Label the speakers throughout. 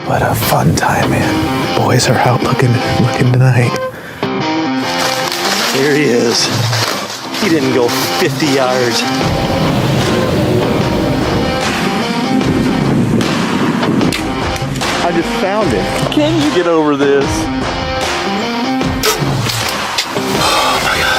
Speaker 1: What a fun time, man. Boys are out looking tonight.
Speaker 2: There he is. He didn't go 50 yards. I just found him. Can you get over this?
Speaker 1: Oh my God.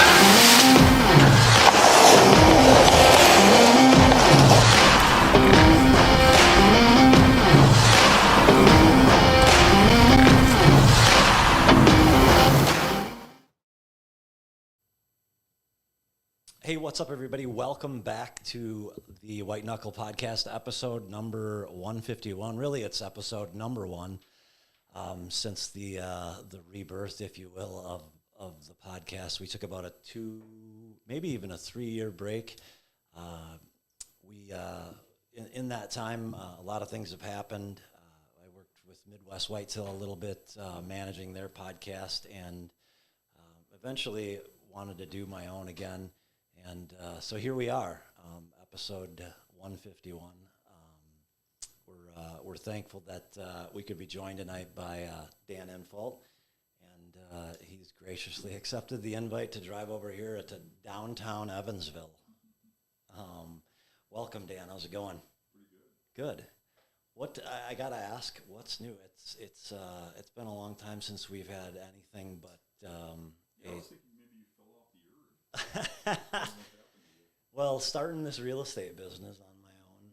Speaker 2: Hey, what's up, everybody? Welcome back to the White Knuckle podcast, episode number 151. Really, it's episode number one since the rebirth, if you will, of the podcast. We took about a 2, maybe even a 3-year break. In that time, a lot of things have happened. I worked with Midwest Whitetail a little bit, managing their podcast, and eventually wanted to do my own again. And so here we are, episode 151. We're thankful that we could be joined tonight by Dan Infalt, and he's graciously accepted the invite to drive over here to downtown Evansville. Welcome, Dan. How's it going?
Speaker 3: Pretty good.
Speaker 2: Good. What I gotta ask, what's new? It's been a long time since we've had anything but.
Speaker 3: I was thinking maybe you fell off the earth.
Speaker 2: Well, starting this real estate business on my own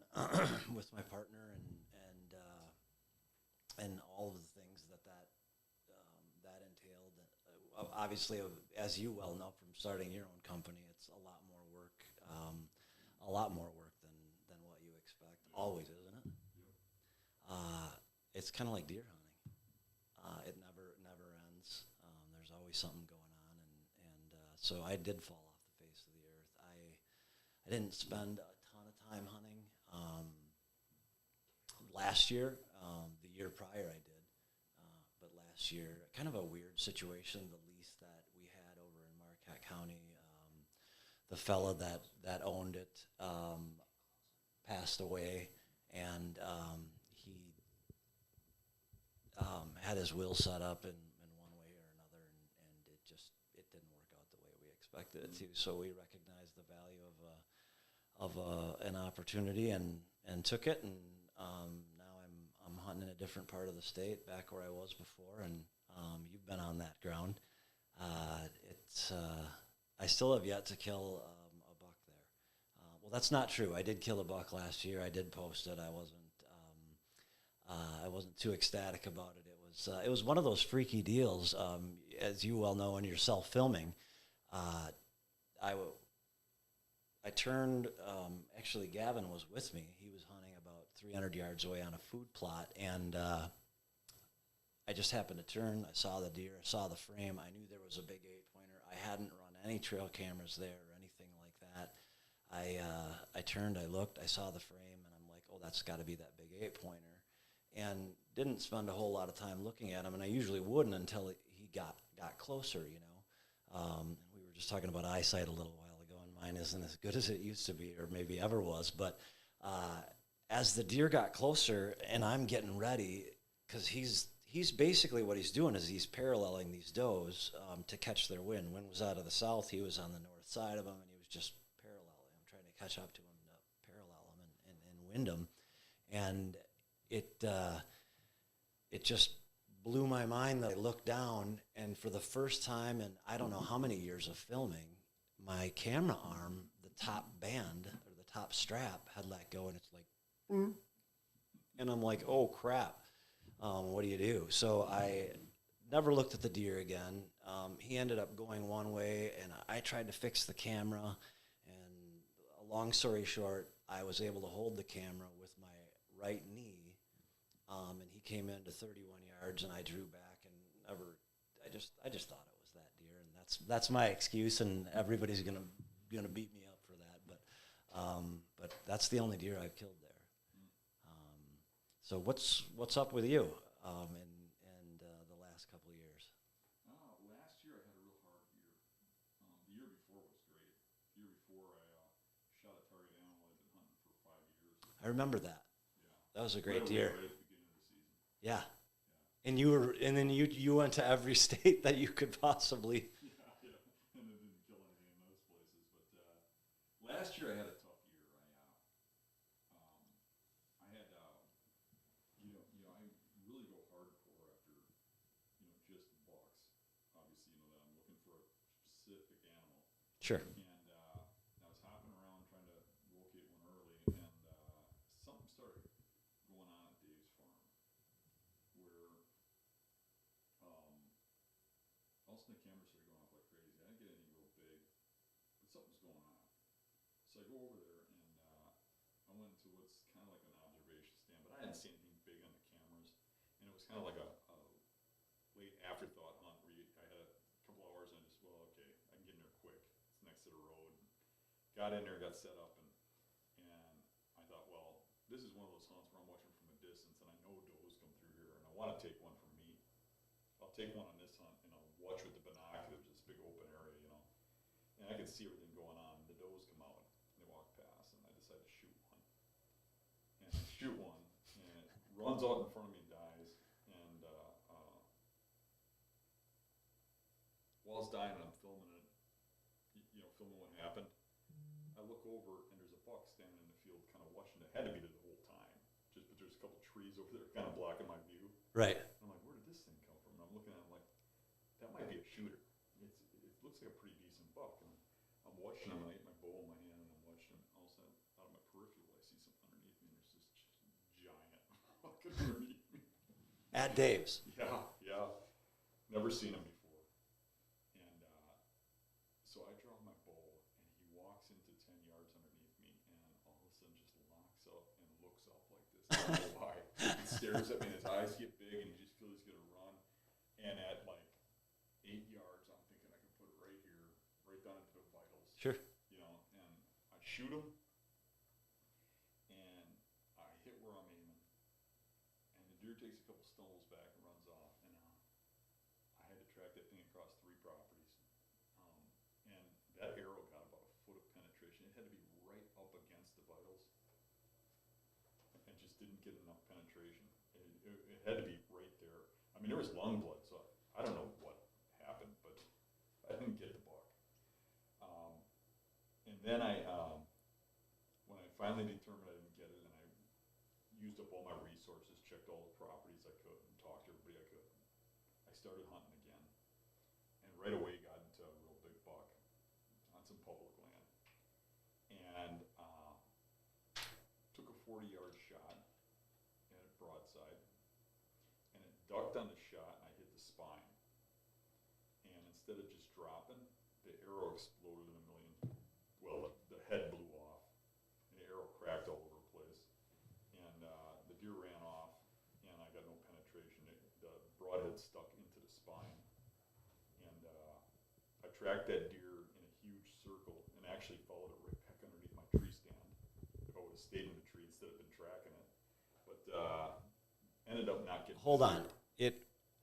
Speaker 2: with my partner and all of the things that entailed. Obviously, as you well know from starting your own company, it's a lot more work than what you expect. Always, isn't it? It's kind of like deer hunting. It never ends. There's always something going on, and so I did fall off the face of the earth. I didn't spend a ton of time hunting. Last year, the year prior I did, but last year, kind of a weird situation. The lease that we had over in Marquette County, the fella that owned it passed away, and he had his will set up in one way or another, and it didn't work out the way we expected it to. So we recognized the value of an opportunity and took it, and now I'm hunting in a different part of the state, back where I was before, and you've been on that ground. I still have yet to kill a buck there. Well, that's not true. I did kill a buck last year. I did post it. I wasn't too ecstatic about it. It was one of those freaky deals, as you well know, when you're self-filming. I turned, actually Gavin was with me. He was hunting about 300 yards away on a food plot, and I just happened to turn. I saw the deer, I saw the frame. I knew there was a big 8-pointer. I hadn't run any trail cameras there or anything like that. I turned, I looked, I saw the frame, and I'm like, oh, that's got to be that big 8-pointer. And didn't spend a whole lot of time looking at him, and I usually wouldn't until he got closer, you know. We were just talking about eyesight a little while ago, and mine isn't as good as it used to be, or maybe ever was. But as the deer got closer, and I'm getting ready, because he's basically, what he's doing is he's paralleling these does to catch their wind. Wind was out of the south, he was on the north side of them, and he was just paralleling him, trying to catch up to him to parallel him and wind him. And it just blew my mind that I looked down, and for the first time in I don't know how many years of filming, my camera arm, the top band or the top strap had let go, and it's like, and I'm like, oh crap, what do you do? So I never looked at the deer again. He ended up going one way, and I tried to fix the camera, and a long story short, I was able to hold the camera with my right knee. And he came into 31 yards, and I drew back, and I just thought it was that deer, and that's my excuse, and everybody's gonna beat me up for that, but that's the only deer I've killed there. So what's up with you in the last couple of years?
Speaker 3: Last year I had a real hard year. The year before was great. The year before I shot a target animal I'd been hunting for 5 years.
Speaker 2: I remember that.
Speaker 3: Yeah.
Speaker 2: That was a great deer.
Speaker 3: Right at the beginning of the season.
Speaker 2: Yeah. And then you went to every state that you could possibly.
Speaker 3: Yeah, and it didn't kill anything in those places. But last year I had a tough year. I had, I really go hardcore after, just bucks. Obviously, that I'm looking for a specific animal.
Speaker 2: Sure.
Speaker 3: And I was hopping around trying to locate one early, and something started going on at Dave's farm where all of a sudden the camera started going off like crazy. I didn't get anything real big, but something was going on. So I go over there, and I went into what's kind of like an observation stand, but I hadn't seen anything big on the cameras, and it was kind of like a late afterthought hunt where I had a couple hours and I just, well, okay, I can get in there quick. It's next to the road. Got in there, got set up, and I thought, well, this is one of those hunts where I'm watching from a distance, and I know does come through here, and I want to take one for meat. I'll take one on this hunt, and I'll watch with the binoculars, this big open area, and I can see everything going on. The does come out, and they walk past, and I decide to shoot one. And I shoot one, and it runs out in front of me and dies. And while it's dying, and I'm filming it, filming what happened. I look over, and there's a buck standing in the field, kind of watching. It had to be there the whole time, but there's a couple trees over there, kind of blocking my view.
Speaker 2: Right.
Speaker 3: I'm like, where did this thing come from? And I'm looking at it, I'm like, that might be a shooter. It looks like a pretty decent buck. And I'm watching him, and I get my bow in my hand, and I'm watching him. All of a sudden, out of my peripheral, I see something underneath me, and there's this giant buck underneath me.
Speaker 2: At Dave's.
Speaker 3: Yeah. Never seen him before. And so I draw my bow, and he walks into 10 yards underneath me, and all of a sudden just locks up and looks up like this. I don't know why. He stares at me, and his eyes get big, and you just feel he's going to run. And at like 8 yards, I'm thinking I can put it right here, right down into the vitals.
Speaker 2: Sure.
Speaker 3: And I shoot him, and I hit where I'm aiming. And the deer takes a couple stumbles back and runs off. And I had to track that thing across 3 properties. And that arrow got about a foot of penetration. It had to be right up against the vitals. And just didn't get enough penetration. It had to be right there. I mean, there was lung blood, so I don't know what happened, but I didn't get the buck. And then when I finally determined I didn't get it, and I used up all my resources, checked all the properties I could, and talked to everybody I could, I started hunting again. And right away got into a real big buck on some public land. And took a 40-yard shot at it broadside, and it ducked on the shot, and I hit the spine. And instead of just dropping, the arrow exploded in a million. Well, the head blew off, and the arrow cracked all over the place. And the deer ran off, and I got no penetration. The broadhead stuck into the spine. And I tracked that deer in a huge circle, and actually followed it right back underneath my tree stand. If I would have stayed in the tree instead of been tracking it. But ended up not getting.
Speaker 2: Hold on.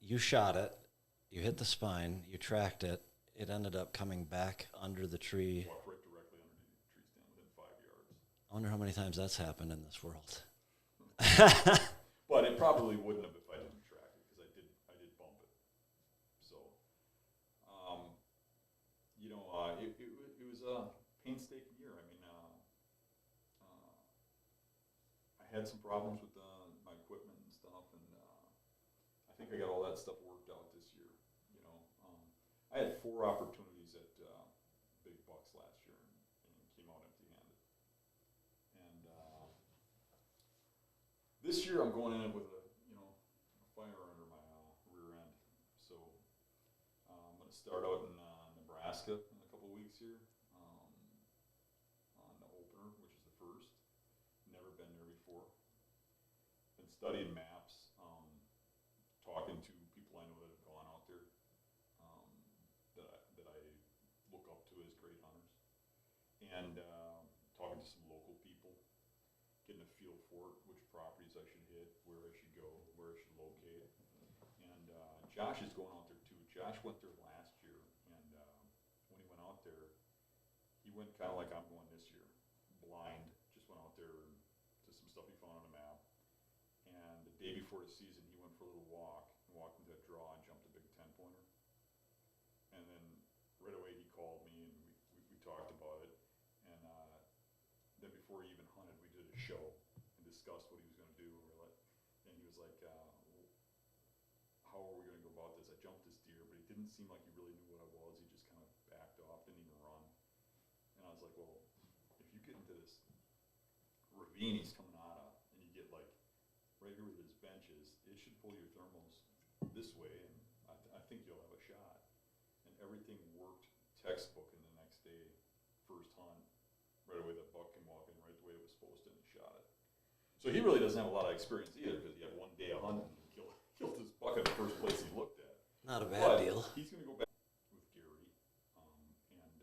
Speaker 2: You shot it. You hit the spine. You tracked it. It ended up coming back under the tree.
Speaker 3: Walked right directly underneath the tree stand within 5 yards.
Speaker 2: I wonder how many times that's happened in this world.
Speaker 3: But it probably wouldn't have if I didn't track it, because I did bump it. So, it was a painstaking year. I mean, I had some problems with my equipment and stuff, and I think I got all that stuff worked out this year. I had 4 opportunities at big bucks last year, and came out empty-handed. And this year I'm going in it with a fire under my rear end. So I'm going to start out in Nebraska in a couple weeks here on the opener, which is the first. Never been there before. Been studying maps, talking to people I know that have gone out there, that I look up to as great hunters, and talking to some local people, getting a feel for it, which properties I should hit, where I should go, where I should locate. And Josh is going out there too. Josh went there last year, and when he went out there, he went kind of like I'm going this year, blind. Just went out there to some stuff he found on the map. And the day before the season, he went for a little walk and walked into a draw and jumped a big 10-pointer. And then right away he called me and we talked about it. And then before he even hunted, we did a show and discussed what he was going to do. And he was like, how are we going to go about this? I jumped this deer, but it didn't seem like he really knew what I was. He just kind of backed off, didn't even run. And I was like, well, if you get into this ravine he's coming out of, and you get like right here where his bench is, it should pull your thermals this way, and I think you'll have a shot. And everything worked textbook in the next day, first hunt. Right away that buck came walking right the way it was supposed to, and he shot it. So he really doesn't have a lot of experience either, because he had one day of hunting and killed his buck in the first place he looked at.
Speaker 2: Not a bad deal.
Speaker 3: He's going to go back with Gary, and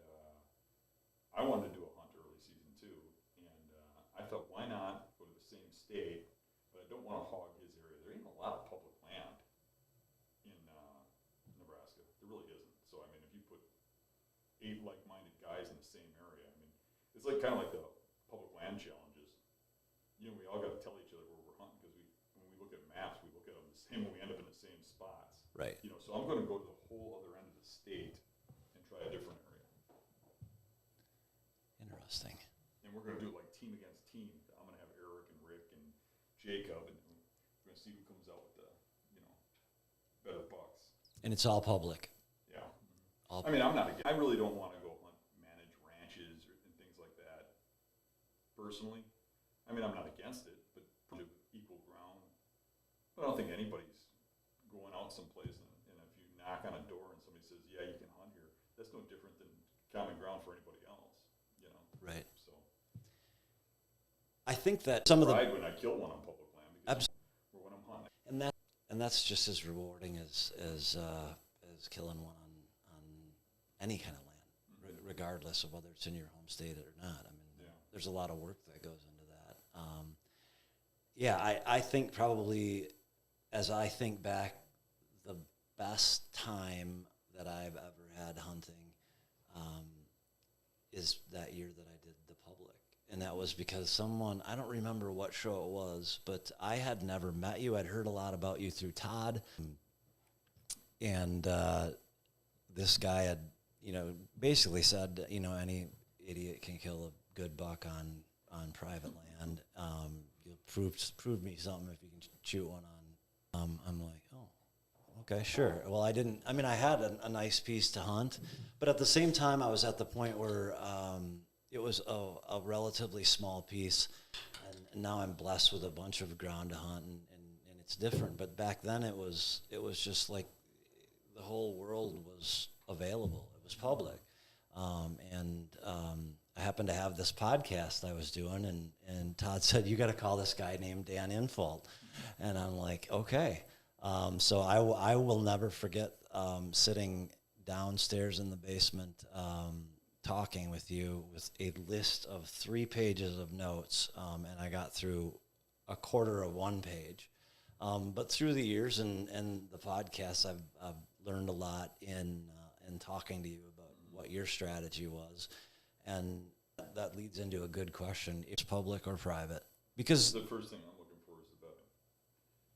Speaker 3: I wanted to do a hunt early season too, and I thought, why not go to the same state, but I don't want to hog his area. There ain't a lot of public land in Nebraska. There really isn't. So I mean, if you put 8 like-minded guys in the same area, I mean, it's like kind of like the public land challenges. You know, we all got to tell each other where we're hunting, because when we look at maps, we look at them the same when we end up in the same spots.
Speaker 2: Right.
Speaker 3: You know, so I'm going to go to the whole other end of the state and try a different area.
Speaker 2: Interesting.
Speaker 3: And we're going to do it like team against team. I'm going to have Eric and Rick and Jacob, and we're going to see who comes out with the, better bucks.
Speaker 2: And it's all public.
Speaker 3: Yeah. I mean, I really don't want to go hunt, manage ranches and things like that personally. I mean, I'm not against it, but equal ground. But I don't think anybody's going out someplace and if you knock on a door and somebody says, yeah, you can hunt here, that's no different than common ground for anybody else,
Speaker 2: Right.
Speaker 3: So
Speaker 2: I think that some of the
Speaker 3: pride when I kill one on public land, because or when I'm hunting.
Speaker 2: and that's just as rewarding as killing one on any kind of land, regardless of whether it's in your home state or not. I mean, there's a lot of work that goes into that. I think probably, as I think back, the best time that I've ever had hunting is that year that I did the public. And that was because someone, I don't remember what show it was, but I had never met you. I'd heard a lot about you through Todd. And this guy had, basically said, any idiot can kill a good buck on private land. You'll prove me something if you can shoot one on. I'm like, oh, okay, sure. Well, I had a nice piece to hunt, but at the same time, I was at the point where it was a relatively small piece, and now I'm blessed with a bunch of ground to hunt, and it's different. But back then, it was just like the whole world was available. It was public, and I happened to have this podcast I was doing, and Todd said, you got to call this guy named Dan Infault. And I'm like, okay. So I will never forget sitting downstairs in the basement talking with you with a list of 3 pages of notes, and I got through a quarter of 1 page. But through the years and the podcast, I've learned a lot in talking to you about what your strategy was. And that leads into a good question. It's public or private? Because
Speaker 3: the first thing I'm looking for is the bedding.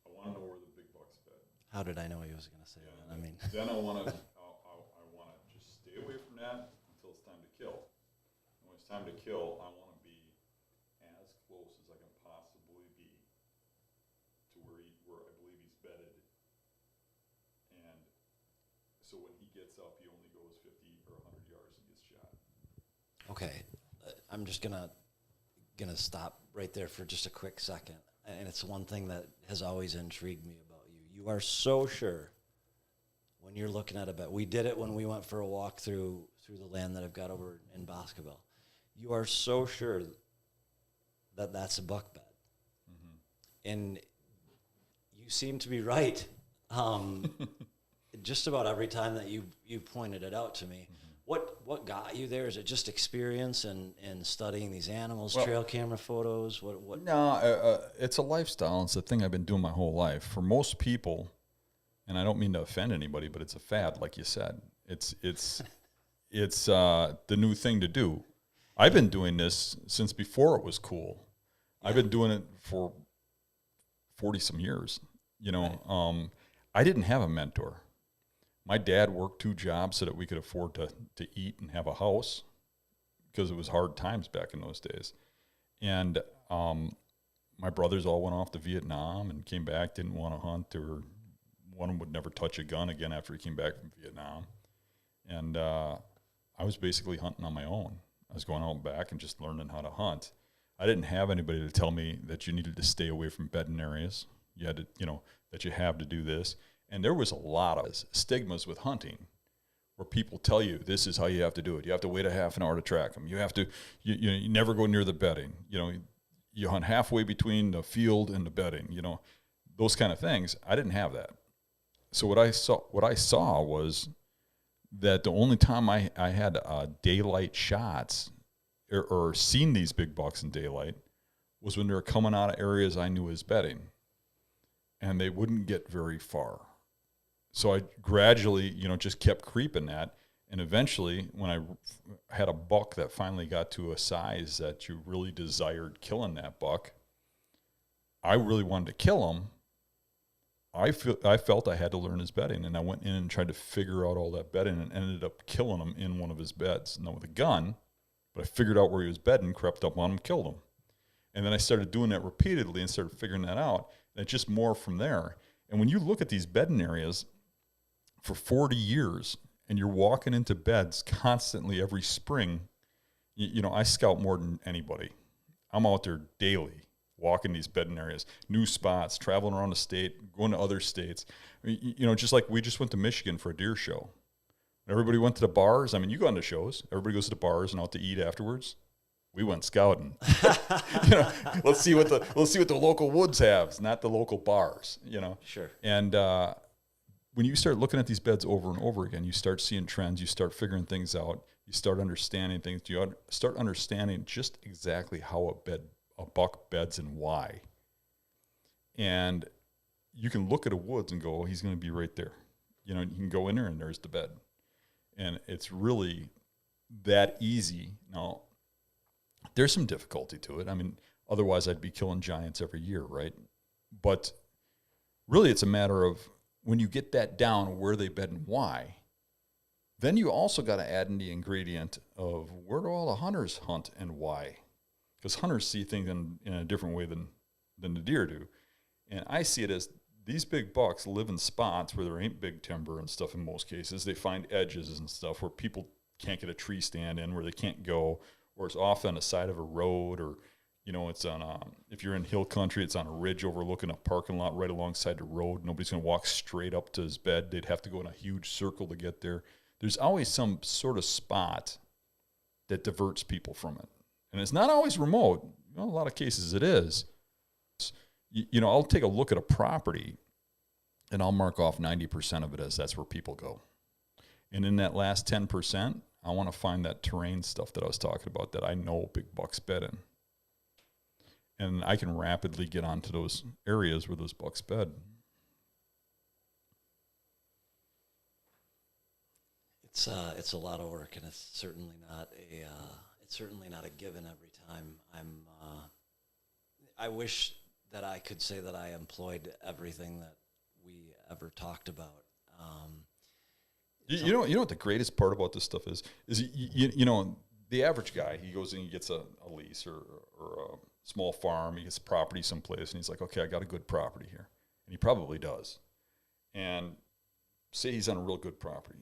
Speaker 3: I want to know where the big buck's bed.
Speaker 2: How did I know he was going to say that? I mean,
Speaker 3: then I want to just stay away from that until it's time to kill. And when it's time to kill, I want to be as close as I can possibly be to where I believe he's bedded. And so when he gets up, he only goes 50 or 100 yards and gets shot.
Speaker 2: okay. I'm just gonna stop right there for just a quick second. And it's one thing that has always intrigued me about you. You are so sure when you're looking at a bed. We did it when we went for a walk through the land that I've got over in Boscoville. You are so sure that that's a buck bed. Mm-hmm. And you seem to be right. Just about every time that you pointed it out to me. Mm-hmm. What got you there? Is it just experience and studying these animals, trail camera photos? What?
Speaker 3: No, it's a lifestyle. It's a thing I've been doing my whole life. For most people, and I don't mean to offend anybody, but it's a fad, like you said. It's the new thing to do. I've been doing this since before it was cool. Yeah. I've been doing it for 40-some years. You know, I didn't have a mentor. My dad worked 2 jobs so that we could afford to eat and have a house because it was hard times back in those days. And my brothers all went off to Vietnam and came back, didn't want to hunt, or one of them would never touch a gun again after he came back from Vietnam. And I was basically hunting on my own. I was going out back and just learning how to hunt. I didn't have anybody to tell me that you needed to stay away from bedding areas. You had to, that you have to do this. And there was a lot of stigmas with hunting where people tell you this is how you have to do it. You have to wait a half an hour to track them. You have to, you never go near the bedding. You hunt halfway between the field and the bedding, those kind of things. I didn't have that. So what I saw was that the only time I had daylight shots or seen these big bucks in daylight was when they were coming out of areas I knew as bedding, and they wouldn't get very far. So I gradually, just kept creeping that. And eventually, when I had a buck that finally got to a size that you really desired killing that buck, I really wanted to kill him. I felt I had to learn his bedding, and I went in and tried to figure out all that bedding and ended up killing him in one of his beds. Not with a gun, but I figured out where he was bedding, crept up on him, killed him. And then I started doing that repeatedly and started figuring that out. And it just morphed from there. And when you look at these bedding areas for 40 years and you're walking into beds constantly every spring, I scout more than anybody. I'm out there daily, walking these bedding areas, new spots, traveling around the state, going to other states. Just like we just went to Michigan for a deer show. Everybody went to the bars. I mean, you go on the shows. Everybody goes to the bars and out to eat afterwards. We went scouting. Let's see what the local woods have, not the local bars.
Speaker 2: Sure.
Speaker 3: And when you start looking at these beds over and over again, you start seeing trends. You start figuring things out. You start understanding things. You start understanding just exactly how a buck beds and why. And you can look at a woods and go, oh, he's going to be right there. You can go in there and there's the bed. And it's really that easy. Now, there's some difficulty to it. I mean, otherwise I'd be killing giants every year, right? But really it's a matter of when you get that down, where they bed and why, then you also got to add in the ingredient of where do all the hunters hunt and why? Because hunters see things in a different way than the deer do. And I see it as these big bucks live in spots where there ain't big timber and stuff in most cases. They find edges and stuff where people can't get a tree stand in, where they can't go, or it's off on the side of a road, or, it's on if you're in hill country, it's on a ridge overlooking a parking lot right alongside the road. Nobody's going to walk straight up to his bed. They'd have to go in a huge circle to get there. There's always some sort of spot that diverts people from it. And it's not always remote. In a lot of cases it is. I'll take a look at a property and I'll mark off 90% of it as that's where people go. And in that last 10%, I want to find that terrain stuff that I was talking about that I know big bucks bed in. And I can rapidly get onto those areas where those bucks bed.
Speaker 2: It's a lot of work, and it's certainly not a given every time. I wish that I could say that I employed everything that we ever talked about.
Speaker 3: You know what the greatest part about this stuff is the average guy, he goes and he gets a lease or a small farm, he gets a property someplace, and he's like, okay, I got a good property here. And he probably does. And say he's on a real good property.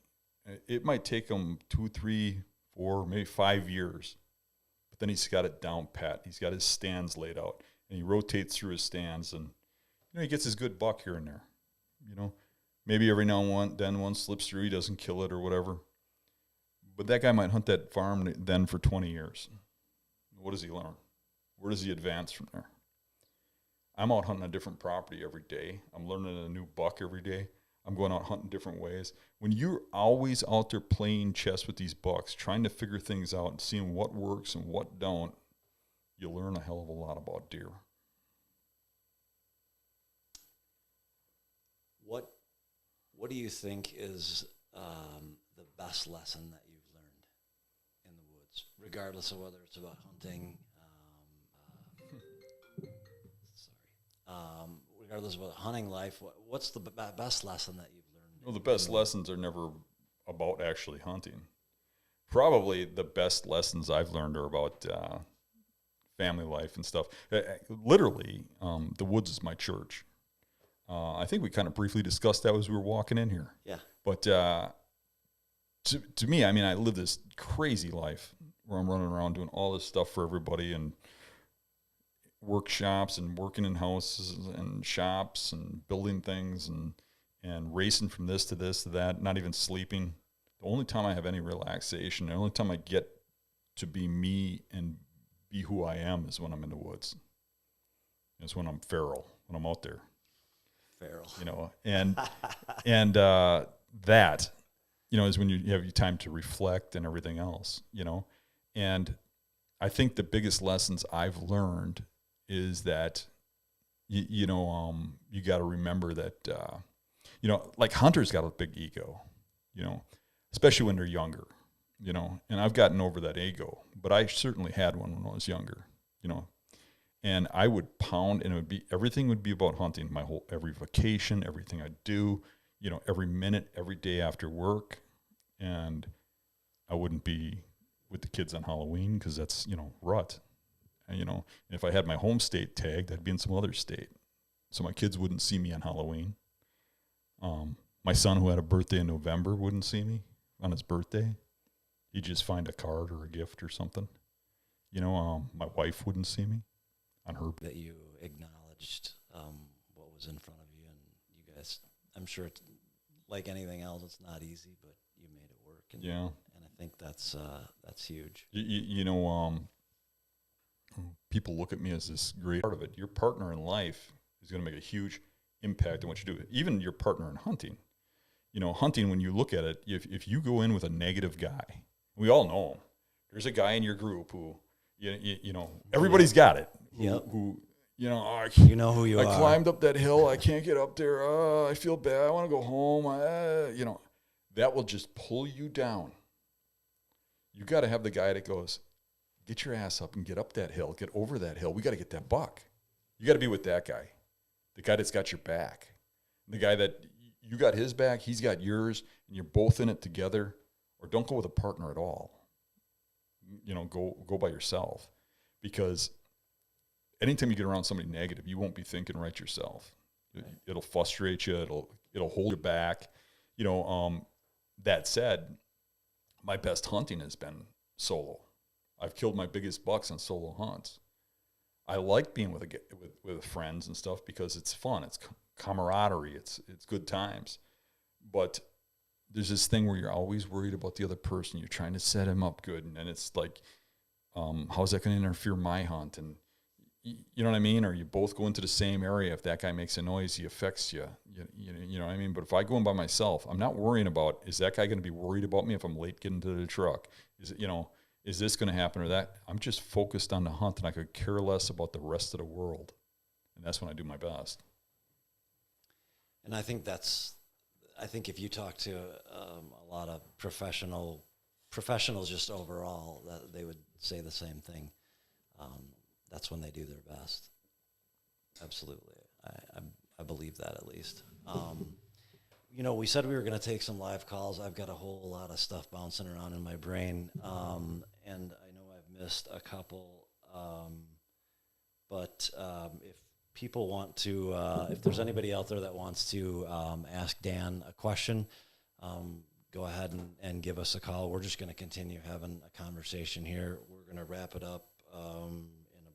Speaker 3: It might take him 2, 3, 4, maybe 5 years. But then he's got it down pat. He's got his stands laid out. And he rotates through his stands. And, he gets his good buck here and there. Maybe every now and then one slips through. He doesn't kill it or whatever. But that guy might hunt that farm then for 20 years. What does he learn? Where does he advance from there? I'm out hunting a different property every day. I'm learning a new buck every day. I'm going out hunting different ways. When you're always out there playing chess with these bucks, trying to figure things out and seeing what works and what don't, you learn a hell of a lot about deer.
Speaker 2: What do you think is the best lesson that you've learned in the woods, regardless of whether it's about hunting, regardless of hunting life, what's the best lesson that you've learned?
Speaker 3: Well, the best lessons are never about actually hunting. Probably the best lessons I've learned are about family life and stuff. Literally, the woods is my church. I think we kind of briefly discussed that as we were walking in here.
Speaker 2: Yeah.
Speaker 3: But to me, I mean, I live this crazy life where I'm running around doing all this stuff for everybody and workshops and working in houses and shops and building things and racing from this to that, not even sleeping. The only time I have any relaxation, the only time I get to be me and be who I am is when I'm in the woods. It's when I'm feral, when I'm out there.
Speaker 2: Feral.
Speaker 3: You know, and that, you know, is when you have your time to reflect and everything else, you know. And I think the biggest lessons I've learned is that, you got to remember that, like hunters got a big ego, you know, especially when they're younger, you know, and I've gotten over that ego, but I certainly had one when I was younger, you know, and I would pound, and everything would be about hunting. Every vacation, everything I do, you know, every minute, every day after work. And I wouldn't be with the kids on Halloween because that's, you know, rut. And, you know, if I had my home state tagged, I'd be in some other state. So my kids wouldn't see me on Halloween. My son, who had a birthday in November, wouldn't see me on his birthday. He'd just find a card or a gift or something. You know, my wife wouldn't see me on her.
Speaker 2: That you acknowledged what was in front of you, and you guys, I'm sure it's like anything else, it's not easy, but you made it work. And,
Speaker 3: Yeah.
Speaker 2: And I think that's huge.
Speaker 3: You know, people look at me as this great part of it. Your partner in life is going to make a huge impact on what you do. Even your partner in hunting. You know, hunting, when you look at it, if you go in with a negative guy, we all know him. There's a guy in your group who, you know, everybody's got it. Who you know,
Speaker 2: you know who you are.
Speaker 3: I climbed up that hill. I can't get up there. I feel bad. I want to go home. You know, that will just pull you down. You got to have the guy that goes, get your ass up and get up that hill. Get over that hill. We got to get that buck. You got to be with that guy, the guy that's got your back, the guy that you got his back, he's got yours, and you're both in it together. Or don't go with a partner at all. You know, go by yourself, because anytime you get around somebody negative, you won't be thinking right yourself. It'll frustrate you. It'll hold you back. You know, that said, my best hunting has been solo. I've killed my biggest bucks on solo hunts. I like being with friends and stuff because it's fun. It's camaraderie. It's good times. But there's this thing where you're always worried about the other person. You're trying to set him up good, and then it's like, how's that going to interfere my hunt? And you know what I mean? Or you both go into the same area. If that guy makes a noise, he affects you. You know what I mean? But if I go in by myself, I'm not worrying about, is that guy going to be worried about me if I'm late getting to the truck? Is it, you know, is this going to happen or that? I'm just focused on the hunt, and I could care less about the rest of the world. And that's when I do my best.
Speaker 2: And I think if you talk to a lot of professionals just overall, that they would say the same thing. That's when they do their best. Absolutely. I believe that, at least. You know, we said we were going to take some live calls. I've got a whole lot of stuff bouncing around in my brain, and I know I've missed a couple. But if people want to, if there's anybody out there that wants to ask Dan a question, go ahead and give us a call. We're just going to continue having a conversation here. We're going to wrap it up in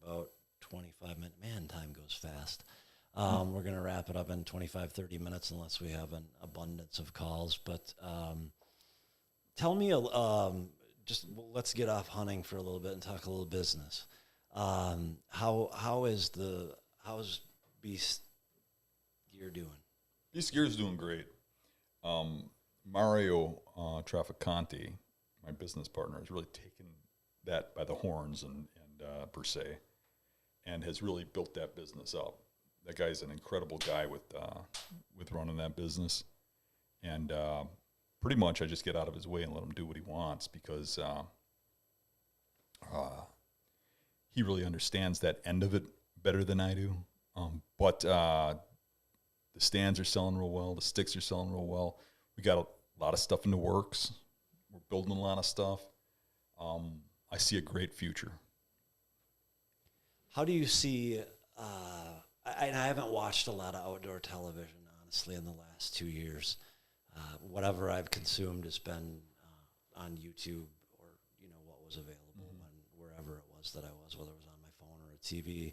Speaker 2: about 25 minutes. Man, time goes fast. We're going to wrap it up in 25, 30 minutes unless we have an abundance of calls. But tell me, let's get off hunting for a little bit and talk a little business. How's Beast Gear doing?
Speaker 3: Beast Gear is doing great. Mario Traficante, my business partner, has really taken that by the horns and per se, and has really built that business up. That guy's an incredible guy with running that business, and pretty much I just get out of his way and let him do what he wants, because he really understands that end of it better than I do. But The stands are selling real well. The sticks are selling real well. We got a lot of stuff in the works. We're building a lot of stuff. I see a great future.
Speaker 2: How do you see, I haven't watched a lot of outdoor television, honestly, in the last 2 years. Whatever I've consumed has been on YouTube or, what was available wherever it was that I was, whether it was on my phone or a TV.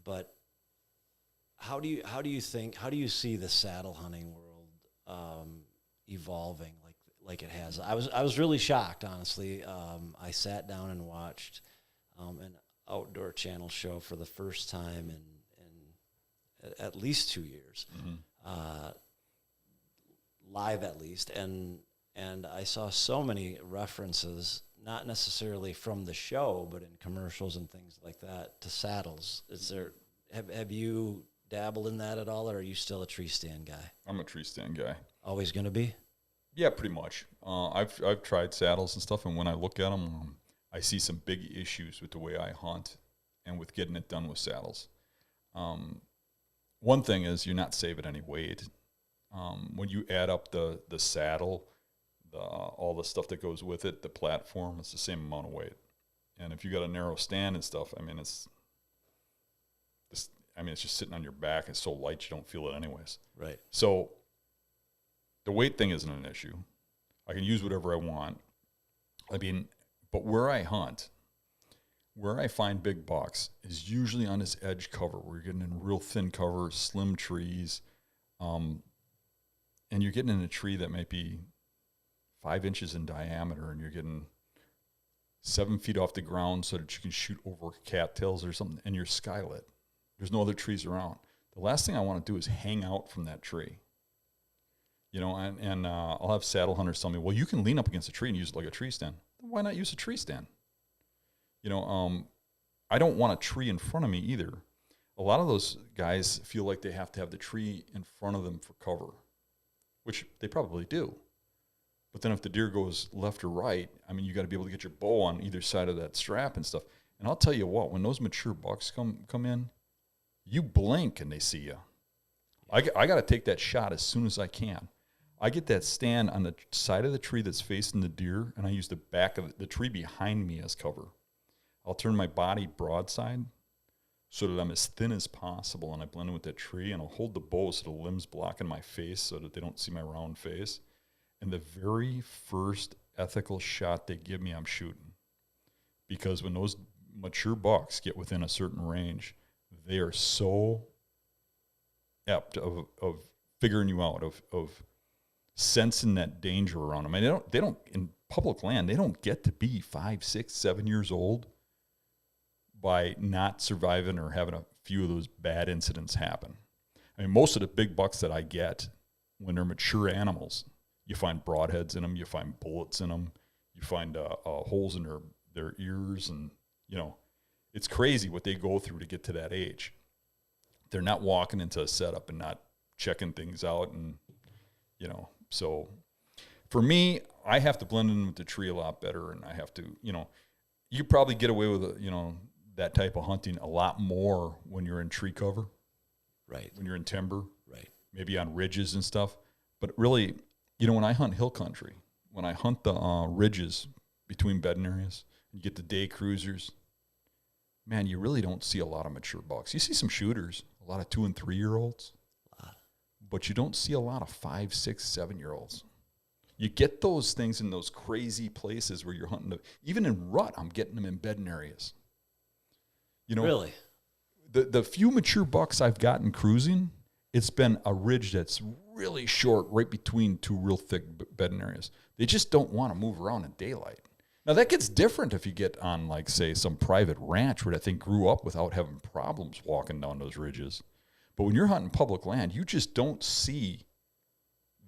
Speaker 2: But how do you see the saddle hunting world evolving like it has? I was really shocked, honestly. I sat down and watched an outdoor channel show for the first time in at least 2 years, live at least, and I saw so many references, not necessarily from the show, but in commercials and things like that, to saddles. Have you dabbled in that at all, or are you still a tree stand guy?
Speaker 3: I'm a tree stand guy.
Speaker 2: Always going to be?
Speaker 3: Yeah, pretty much. I've tried saddles and stuff, and when I look at them, I see some big issues with the way I hunt and with getting it done with saddles. One thing is you're not saving any weight. When you add up the saddle, all the stuff that goes with it, the platform, it's the same amount of weight. And if you got a narrow stand and stuff, it's just sitting on your back. It's so light you don't feel it anyways.
Speaker 2: Right.
Speaker 3: So the weight thing isn't an issue. I can use whatever I want. But where I hunt, where I find big bucks is usually on this edge cover. We're getting in real thin cover, slim trees, and you're getting in a tree that might be 5 inches in diameter, and you're getting 7 feet off the ground so that you can shoot over cattails or something, and you're skylit. There's no other trees around. The last thing I want to do is hang out from that tree. And I'll have saddle hunters tell me, well, you can lean up against a tree and use it like a tree stand. Why not use a tree stand? I don't want a tree in front of me either. A lot of those guys feel like they have to have the tree in front of them for cover, which they probably do. But then if the deer goes left or right, you got to be able to get your bow on either side of that strap and stuff. And I'll tell you what, when those mature bucks come in, you blink and they see you. I got to take that shot as soon as I can. I get that stand on the side of the tree that's facing the deer, and I use the back of the tree behind me as cover. I'll turn my body broadside so that I'm as thin as possible, and I blend in with that tree, and I'll hold the bow so the limb's blocking my face so that they don't see my round face. And the very first ethical shot they give me, I'm shooting. Because when those mature bucks get within a certain range, they are so apt of figuring you out, of sensing that danger around them. They don't in public land, they don't get to be 5, 6, 7 years old by not surviving or having a few of those bad incidents happen. Most of the big bucks that I get, when they're mature animals, you find broadheads in them, you find bullets in them, you find holes in their ears, and it's crazy what they go through to get to that age. They're not walking into a setup and not checking things out, and so for me, I have to blend in with the tree a lot better, and I have to, you probably get away with that type of hunting a lot more when you're in tree cover,
Speaker 2: right? When
Speaker 3: you're in timber,
Speaker 2: right? Maybe
Speaker 3: on ridges and stuff. But really, when I hunt hill country, when I hunt the ridges between bedding areas, you get the day cruisers, man, you really don't see a lot of mature bucks. You see some shooters, a lot of 2 and 3 year olds, but you don't see a lot of 5, 6, 7 year olds. You get those things in those crazy places where you're hunting. Even in rut, I'm getting them in bedding areas.
Speaker 2: Really?
Speaker 3: The few mature bucks I've gotten cruising, it's been a ridge that's really short, right between 2 real thick bedding areas. They just don't want to move around in daylight. Now, that gets different if you get on, like, say, some private ranch where that thing grew up without having problems walking down those ridges. But when you're hunting public land, you just don't see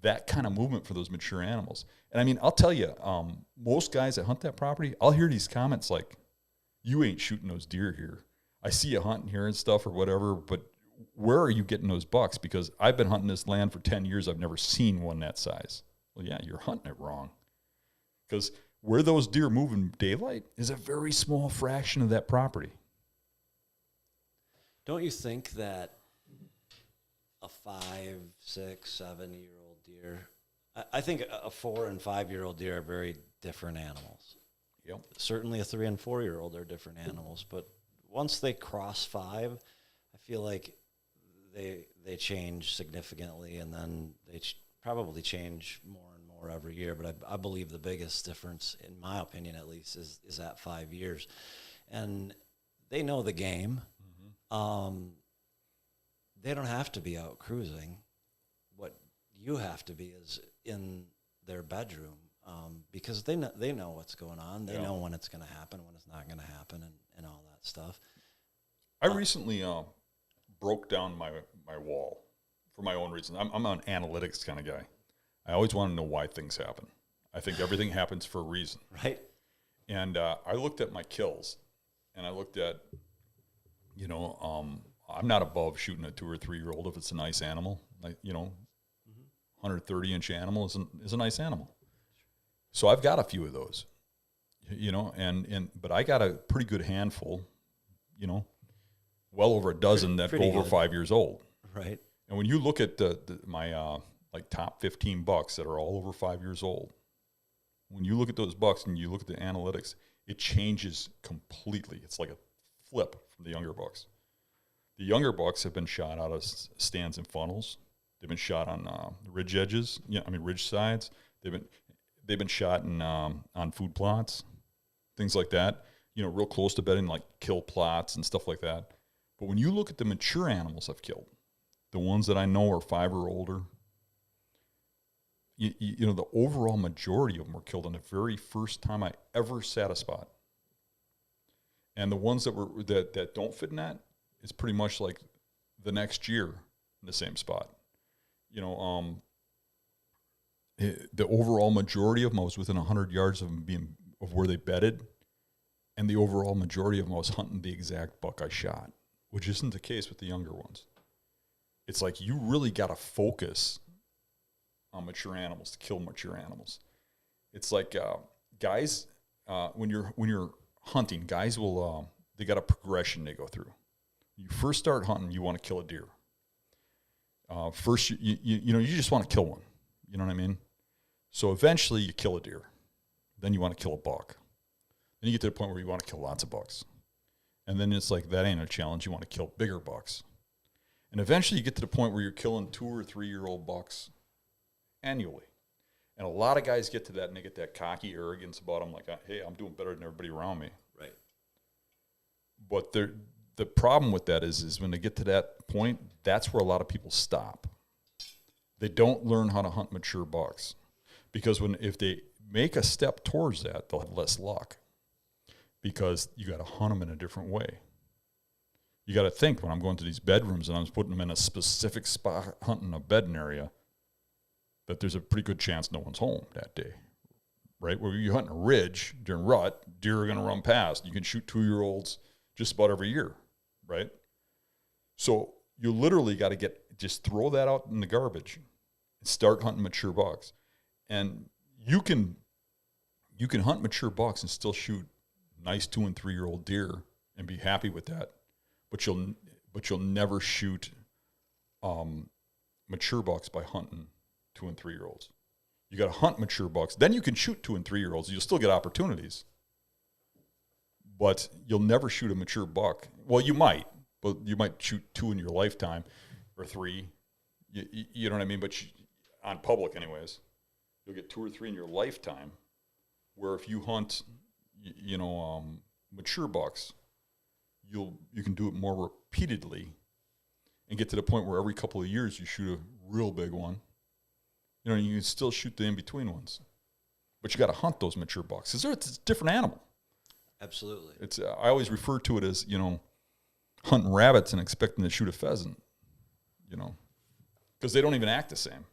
Speaker 3: that kind of movement for those mature animals. And I'll tell you, most guys that hunt that property, I'll hear these comments like, you ain't shooting those deer here. I see you hunting here and stuff or whatever, but where are you getting those bucks? Because I've been hunting this land for 10 years. I've never seen one that size. Well, yeah, you're hunting it wrong. Because where those deer move in daylight is a very small fraction of that property.
Speaker 2: Don't you think that 5, 6, 7-year-old deer. I think a 4 and 5-year-old deer are very different animals.
Speaker 3: Yep.
Speaker 2: Certainly a 3 and 4-year-old are different animals, but once they cross 5, I feel like they change significantly, and then they probably change more and more every year. But I believe the biggest difference, in my opinion at least, is at 5 years. And they know the game. They don't have to be out cruising. What you have to be is in their bedroom, because they know what's going on. They know when it's going to happen, when it's not going to happen, and all that stuff.
Speaker 3: I recently broke down my wall for my own reasons. I'm an analytics kind of guy. I always want to know why things happen. I think everything happens for a reason.
Speaker 2: Right.
Speaker 3: And I looked at my kills, and I looked at, I'm not above shooting a 2 or 3-year-old if it's a nice animal. 130-inch animal is a nice animal. So I've got a few of those, but I got a pretty good handful, well over a dozen that go over 5 years old.
Speaker 2: Right.
Speaker 3: And when you look at my top 15 bucks that are all over 5 years old, when you look at those bucks and you look at the analytics, it changes completely. It's like a flip from the younger bucks. The younger bucks have been shot out of stands and funnels. They've been shot on ridge edges. Ridge sides. They've been shot on food plots, things like that. Real close to bedding, like kill plots and stuff like that. But when you look at the mature animals I've killed, the ones that I know are 5 or older, the overall majority of them were killed on the very first time I ever sat a spot. And the ones that don't fit in that, it's pretty much like the next year in the same spot. The overall majority of them, I was within 100 yards of them of where they bedded, and the overall majority of them, I was hunting the exact buck I shot, which isn't the case with the younger ones. It's like you really got to focus on mature animals to kill mature animals. It's like guys, when you're hunting, guys will they got a progression they go through. You first start hunting, you want to kill a deer. First, you just want to kill one. You know what I mean? So eventually you kill a deer. Then you want to kill a buck. Then you get to the point where you want to kill lots of bucks. And then it's like, that ain't a challenge. You want to kill bigger bucks. And eventually you get to the point where you're killing 2 or 3-year-old bucks annually. And a lot of guys get to that, and they get that cocky arrogance about them, like, hey, I'm doing better than everybody around me.
Speaker 2: Right.
Speaker 3: But the problem with that is when they get to that point, that's where a lot of people stop. They don't learn how to hunt mature bucks, because if they make a step towards that, they'll have less luck, because you got to hunt them in a different way. You got to think, when I'm going to these bedrooms and I'm putting them in a specific spot, hunting a bedding area, that there's a pretty good chance no one's home that day, right? Where you're hunting a ridge during rut, deer are going to run past. You can shoot 2-year-olds just about every year, right? So you literally got to just throw that out in the garbage and start hunting mature bucks. And you can hunt mature bucks and still shoot nice 2 and 3-year-old deer and be happy with that, but you'll never shoot mature bucks by hunting 2 and 3-year-olds. You got to hunt mature bucks. Then you can shoot 2 and 3-year-olds. You'll still get opportunities, but you'll never shoot a mature buck. Well, you might, but you might shoot 2 in your lifetime, or 3. You know what I mean? But on public, anyways, you'll get 2 or 3 in your lifetime. Where if you hunt, mature bucks, you can do it more repeatedly, and get to the point where every couple of years you shoot a real big one. You can still shoot the in-between ones, but you got to hunt those mature bucks. It's a different animal.
Speaker 2: Absolutely.
Speaker 3: It's I always refer to it as, hunting rabbits and expecting to shoot a pheasant, because they don't even act the same.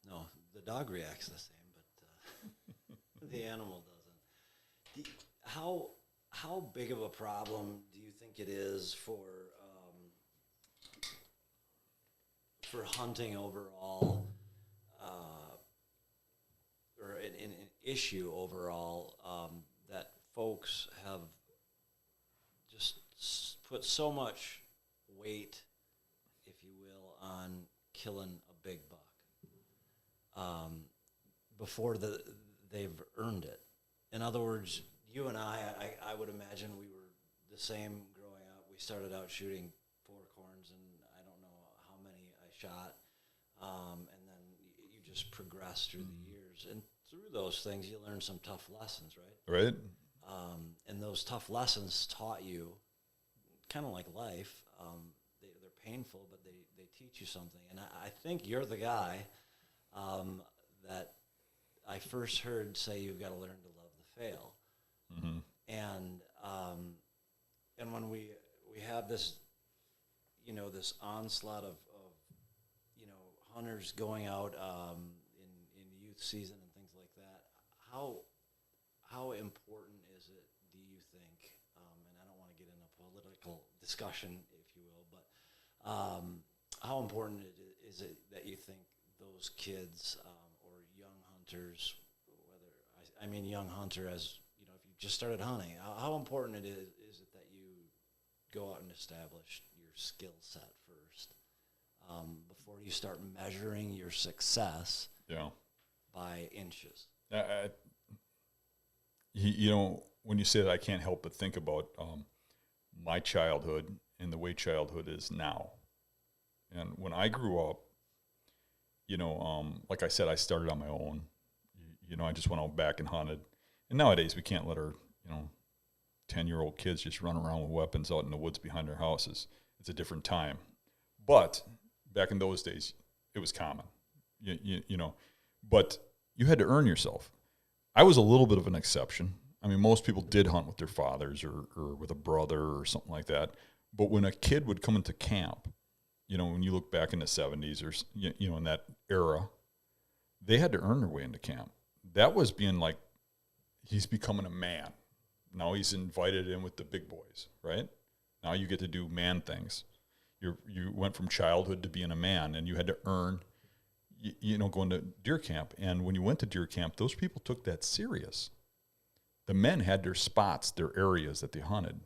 Speaker 2: No, the dog reacts the same, but the animal doesn't. How big of a problem do you think it is for hunting overall, or an issue overall, that folks have just put so much weight, if killing a big buck before they've earned it. In other words, you and I would imagine we were the same growing up. We started out shooting fork horns, and I don't know how many I shot, and then you just progress through the years. And through those things, you learn some tough lessons, right?
Speaker 3: Right.
Speaker 2: And those tough lessons taught you, kind of like life, they're painful, but they teach you something. And I think you're the guy that I first heard say you've got to learn to love the fail.
Speaker 3: Mm-hmm.
Speaker 2: And when we have this, this onslaught of hunters going out in youth season and things like that, how important is it, do you think, and I don't want to get into political discussion, if you will, but how important is it that you think those kids or young hunters, whether I mean young hunter as, if you just started hunting, how important is it that you go out and establish your skill set first before you start measuring your success by inches?
Speaker 3: When you say that, I can't help but think about my childhood and the way childhood is now. And when I grew up, like I said, I started on my own. I just went out back and hunted. And nowadays we can't let our, 10-year-old kids just run around with weapons out in the woods behind their houses. It's a different time. But back in those days, it was common, but you had to earn yourself. I was a little bit of an exception. I mean, most people did hunt with their fathers or with a brother or something like that. But when a kid would come into camp, when you look back in the 70s or, in that era, they had to earn their way into camp. That was being like, he's becoming a man. Now he's invited in with the big boys, right? Now you get to do man things. You went from childhood to being a man, and you had to earn, going to deer camp. And when you went to deer camp, those people took that serious. The men had their spots, their areas that they hunted.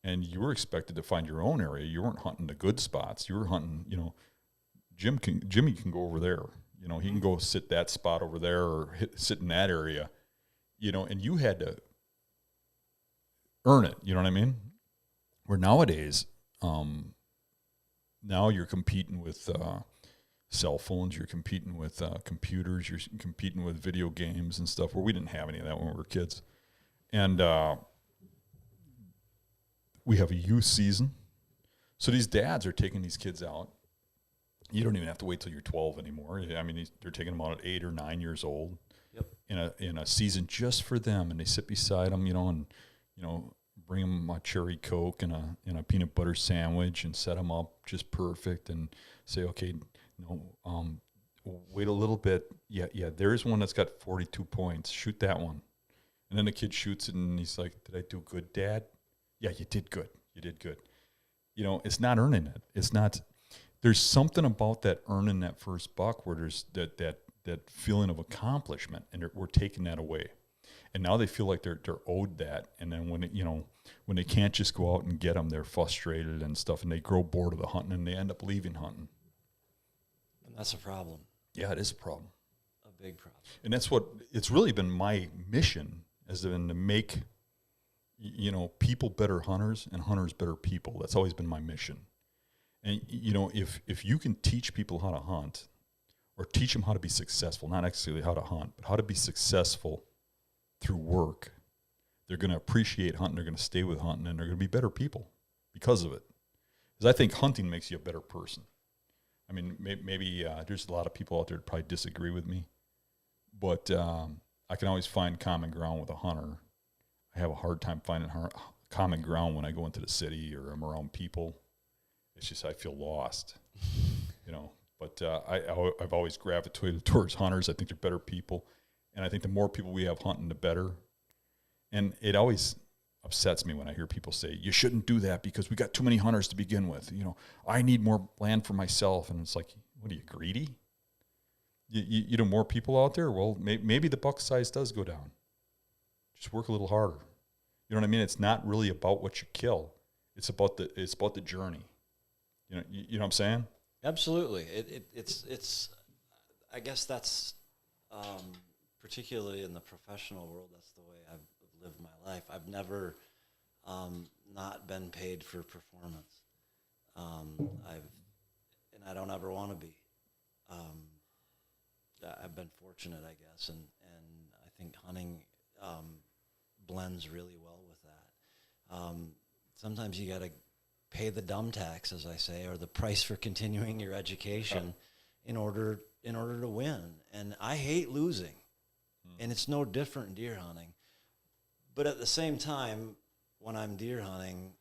Speaker 3: And you were expected to find your own area. You weren't hunting the good spots. You were hunting, Jimmy can go over there. He can go sit that spot over there or sit in that area, and you had to earn it. You know what I mean? Where nowadays, now you're competing with cell phones, you're competing with computers, you're competing with video games and stuff, where we didn't have any of that when we were kids. And we have a youth season. So these dads are taking these kids out. You don't even have to wait till you're 12 anymore. I mean, they're taking them out at 8 or 9 years old. Yep. In a season just for them, and they sit beside them, and bring them a cherry Coke and a peanut butter sandwich and set them up just perfect and say, okay, wait a little bit. Yeah, there's one that's got 42 points. Shoot that one. And then the kid shoots it, and he's like, did I do good, Dad? Yeah, you did good. You did good. It's not earning it. It's not. There's something about that earning that first buck where there's that feeling of accomplishment, and we're taking that away. And now they feel like they're owed that. And then when they can't just go out and get them, they're frustrated and stuff, and they grow bored of the hunting, and they end up leaving hunting.
Speaker 2: And that's a problem.
Speaker 3: Yeah, it is a problem.
Speaker 2: A big problem.
Speaker 3: And that's what it's really been my mission, has been to make people better hunters and hunters better people. That's always been my mission. And if you can teach people how to hunt, or teach them how to be successful, not necessarily how to hunt, but how to be successful through work, they're going to appreciate hunting, they're going to stay with hunting, and they're going to be better people because of it. Because I think hunting makes you a better person. I mean, maybe there's a lot of people out there that probably disagree with me, but I can always find common ground with a hunter. I have a hard time finding common ground when I go into the city or I'm around people. It's just I feel lost, But I've always gravitated towards hunters. I think they're better people. And I think the more people we have hunting, the better. And it always upsets me when I hear people say, you shouldn't do that because we got too many hunters to begin with. I need more land for myself. And it's like, what are you, greedy? More people out there? Well, maybe the buck size does go down. Just work a little harder. You know what I mean? It's not really about what you kill. It's about the journey. You know what I'm saying?
Speaker 2: Absolutely. It's I guess that's particularly in the professional world. That's the way I've lived my life. I've never not been paid for performance. And I don't ever want to be. I've been fortunate, I guess, and I think hunting blends really well with that. Sometimes you got to pay the dumb tax, as I say, or the price for continuing your education in order to win. And I hate losing, and it's no different in deer hunting. But at the same time, when I'm deer hunting,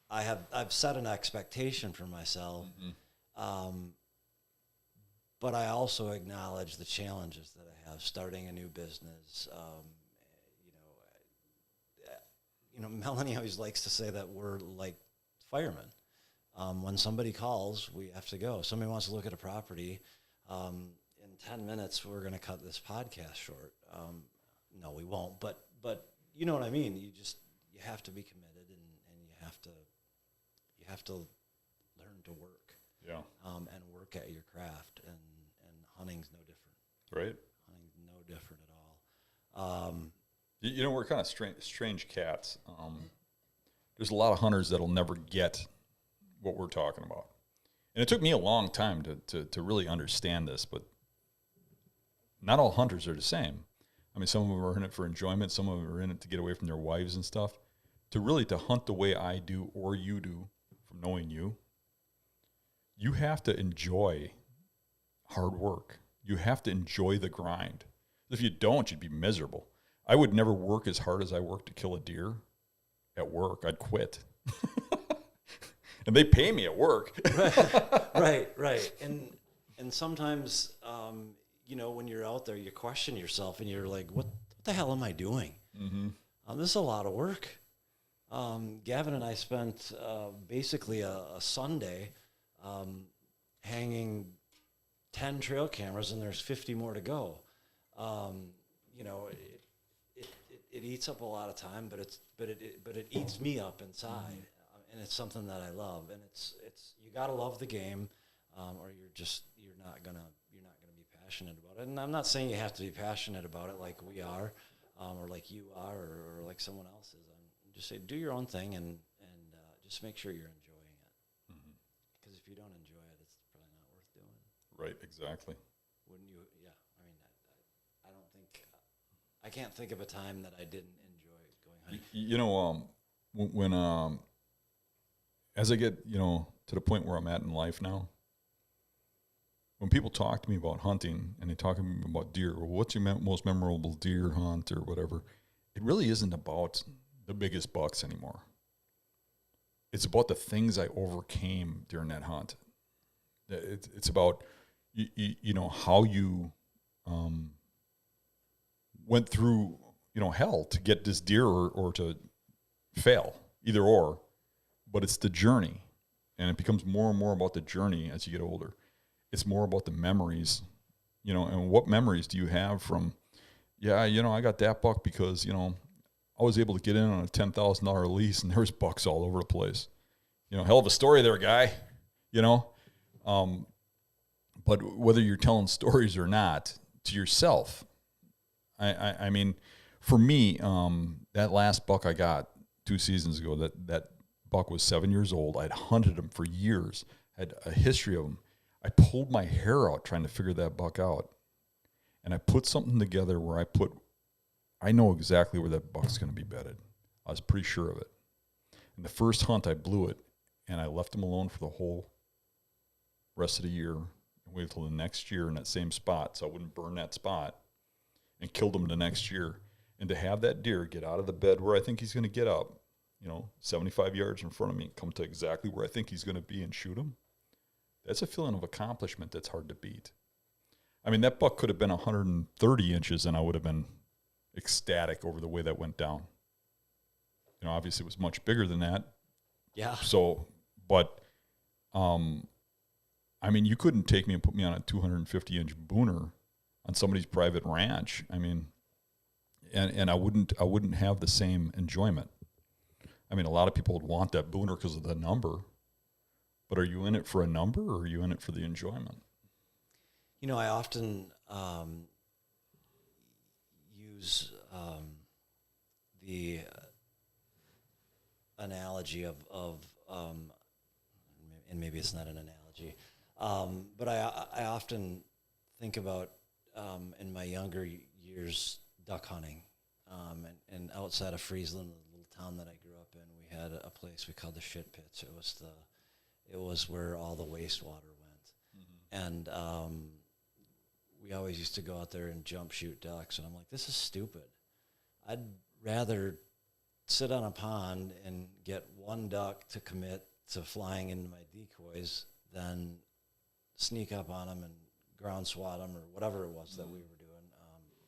Speaker 2: I've set an expectation for myself. But I also acknowledge the challenges that I have starting a new business. Melanie always likes to say that we're like firemen. When somebody calls, we have to go. Somebody wants to look at a property. In 10 minutes, we're going to cut this podcast short. No, we won't. But you know what I mean. You have to be committed, and you have to learn to work.
Speaker 3: Yeah.
Speaker 2: And work at your craft, and hunting's no different.
Speaker 3: Right.
Speaker 2: Hunting's no different at all.
Speaker 3: We're kind of strange cats. There's a lot of hunters that'll never get what we're talking about. And it took me a long time to really understand this, but not all hunters are the same. I mean, some of them are in it for enjoyment. Some of them are in it to get away from their wives and stuff. To hunt the way I do or you do, from knowing you, you have to enjoy hard work. You have to enjoy the grind. If you don't, you'd be miserable. I would never work as hard as I work to kill a deer at work. I'd quit. And they pay me at work.
Speaker 2: Right. And sometimes, when you're out there, you question yourself, and you're like, what the hell am I doing? Mm-hmm. This is a lot of work. Gavin and I spent basically a Sunday hanging 10 trail cameras, and there's 50 more to go. It eats up a lot of time, but it eats me up inside, and it's something that I love. And it's you got to love the game, or you're not gonna be passionate about it. And I'm not saying you have to be passionate about it like we are, or like you are, or like someone else is. I'm just say do your own thing, and just make sure you're enjoying it. Because if you don't enjoy it, it's probably not worth doing.
Speaker 3: Right, exactly.
Speaker 2: Wouldn't you? Yeah. I mean, I don't think I can't think of a time that I didn't enjoy going hunting.
Speaker 3: When as I get to the point where I'm at in life now, when people talk to me about hunting and they talk to me about deer, well, what's your most memorable deer hunt or whatever, it really isn't about the biggest bucks anymore. It's about the things I overcame during that hunt. It's about how you went through hell to get this deer or to fail, either or. But it's the journey, and it becomes more and more about the journey as you get older. It's more about the memories, and what memories do you have from? Yeah, I got that buck because I was able to get in on a $10,000 lease, and there's bucks all over the place. Hell of a story there, guy. But whether you're telling stories or not to yourself, I mean, for me, that last buck I got 2 seasons ago, that buck was 7 years old. I'd hunted him for years, had a history of him. I pulled my hair out trying to figure that buck out, and I put something together where I know exactly where that buck's going to be bedded. I was pretty sure of it. And the first hunt, I blew it, and I left him alone for the whole rest of the year and waited till the next year in that same spot so I wouldn't burn that spot, and killed him the next year. And to have that deer get out of the bed where I think he's going to get up, 75 yards in front of me, come to exactly where I think he's going to be and shoot him, that's a feeling of accomplishment that's hard to beat. I mean, that buck could have been 130 inches, and I would have been ecstatic over the way that went down. Obviously it was much bigger than that.
Speaker 2: Yeah.
Speaker 3: So, but, I mean, you couldn't take me and put me on a 250-inch booner on somebody's private ranch. I mean, and I wouldn't have the same enjoyment. I mean, a lot of people would want that booner because of the number, But are you in it for a number, or are you in it for the enjoyment?
Speaker 2: You know, I often use the analogy of and maybe it's not an analogy, but I often think about in my younger years duck hunting, and outside of Friesland, the little town that I grew up in, we had a place we called the shit pits. It was where all the wastewater went, and we always used to go out there and jump shoot ducks, and I'm like, this is stupid. I'd rather sit on a pond and get one duck to commit to flying into my decoys than sneak up on them and ground swat them or whatever it was that we were doing.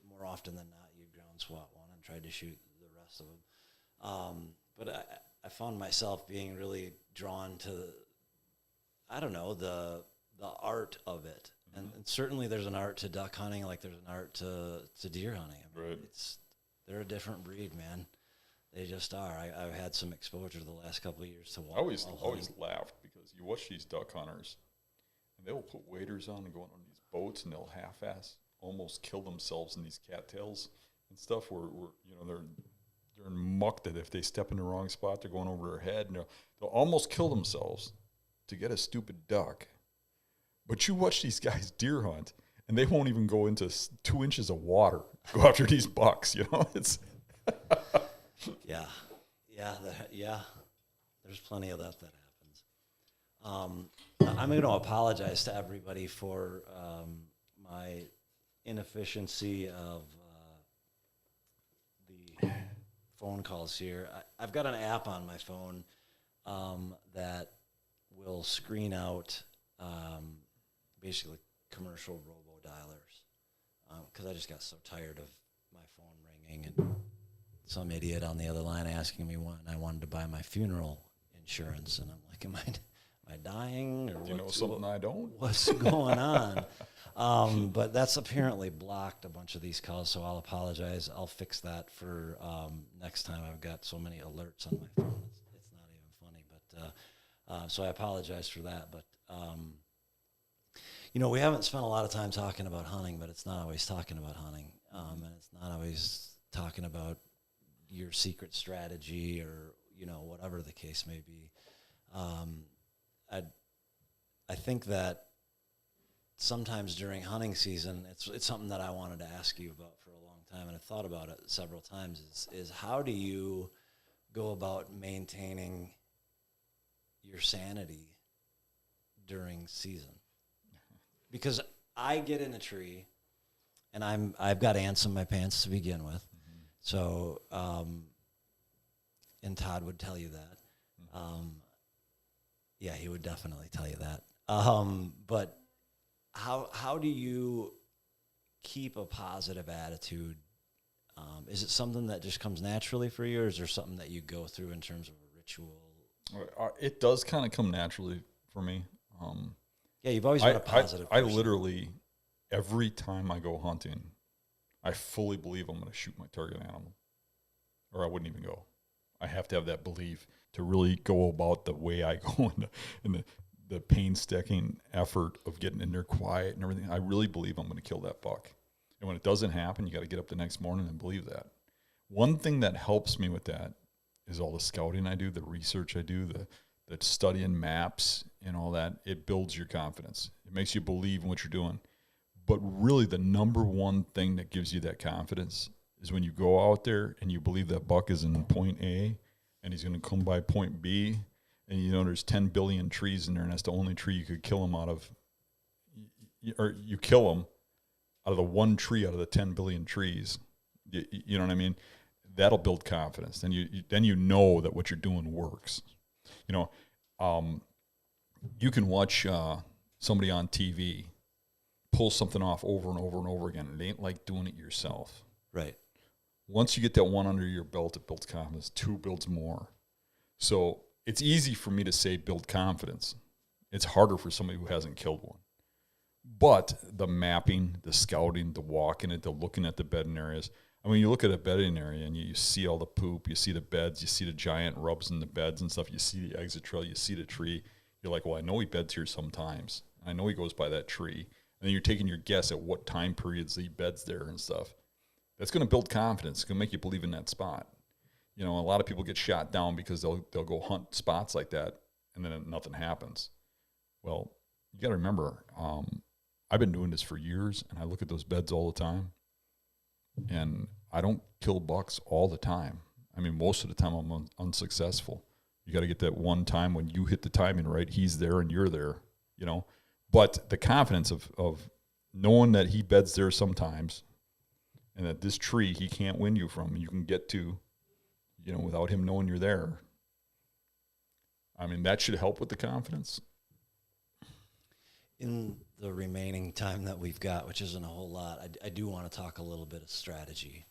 Speaker 2: More often than not, you'd ground swat one and tried to shoot the rest of them. But I found myself being really drawn to, I don't know, the art of it. And certainly there's an art to duck hunting, like there's an art to deer hunting. I mean,
Speaker 3: Right.
Speaker 2: They're a different breed, man. They just are. I've had some exposure the last couple of years to
Speaker 3: I always
Speaker 2: hunting.
Speaker 3: laughed because you watch these duck hunters, and they will put waders on and go on these boats, and they'll half-ass almost kill themselves in these cattails and stuff. Where you know they're in muck that if they step in the wrong spot, they're going over their head, and they'll almost kill themselves to get a stupid duck. But you watch these guys deer hunt, and they won't even go into 2 inches of water go after these bucks. You know, it's
Speaker 2: Yeah. There's plenty of that happens. I'm going to apologize to everybody for my inefficiency of the phone calls here. I've got an app on my phone that will screen out basically commercial robo-dialers because I just got so tired of my phone ringing and some idiot on the other line asking me when I wanted to buy my funeral insurance, and I'm like, am I dying? Or
Speaker 3: do you know something I don't?
Speaker 2: What's going on? But that's apparently blocked a bunch of these calls, so I'll apologize. I'll fix that for next time. I've got so many alerts on my phone. It's not even funny, but so I apologize for that. But you know, we haven't spent a lot of time talking about hunting, but it's not always talking about hunting, and it's not always talking about your secret strategy or, you know, whatever the case may be. I think that sometimes during hunting season, it's something that I wanted to ask you about for a long time, and I've thought about it several times, is how do you go about maintaining your sanity during season? Because I get in a tree, and I've got ants in my pants to begin with. So, and Todd would tell you that. Yeah, he would definitely tell you that. But how do you keep a positive attitude? Is it something that just comes naturally for you, or is there something that you go through in terms of a ritual?
Speaker 3: It does kind of come naturally for me.
Speaker 2: Yeah, you've always been a positive person.
Speaker 3: I literally, every time I go hunting, I fully believe I'm going to shoot my target animal, or I wouldn't even go. I have to have that belief to really go about the way I go in the painstaking effort of getting in there quiet and everything. I really believe I'm going to kill that buck. And when it doesn't happen, you got to get up the next morning and believe that. One thing that helps me with that is all the scouting I do, the research I do, the studying maps and all that. It builds your confidence. It makes you believe in what you're doing. But really the number one thing that gives you that confidence is when you go out there and you believe that buck is in point A and he's going to come by point B, and you know there's 10 billion trees in there and that's the only tree you could kill him out of, or you kill him out of the one tree out of the 10 billion trees. You know what I mean? That'll build confidence. Then you know that what you're doing works. You know, you can watch somebody on TV pull something off over and over and over again. It ain't like doing it yourself.
Speaker 2: Right.
Speaker 3: Once you get that one under your belt, it builds confidence. 2 builds more. So it's easy for me to say build confidence. It's harder for somebody who hasn't killed one. But the mapping, the scouting, the walking it, the looking at the bedding areas. I mean, you look at a bedding area and you see all the poop, you see the beds, you see the giant rubs in the beds and stuff, you see the exit trail, you see the tree. You're like, well, I know he beds here sometimes. I know he goes by that tree. And then you're taking your guess at what time periods he beds there and stuff. That's going to build confidence. It's going to make you believe in that spot. You know, a lot of people get shot down because they'll go hunt spots like that, and then nothing happens. Well, you got to remember, I've been doing this for years, and I look at those beds all the time, and I don't kill bucks all the time. I mean, most of the time I'm unsuccessful. You got to get that one time when you hit the timing right. He's there and you're there, you know. But the confidence of knowing that he beds there sometimes, and that this tree he can't win you from, you can get to, you know, without him knowing you're there. I mean, that should help with the confidence.
Speaker 2: In the remaining time that we've got, which isn't a whole lot, I do want to talk a little bit of strategy.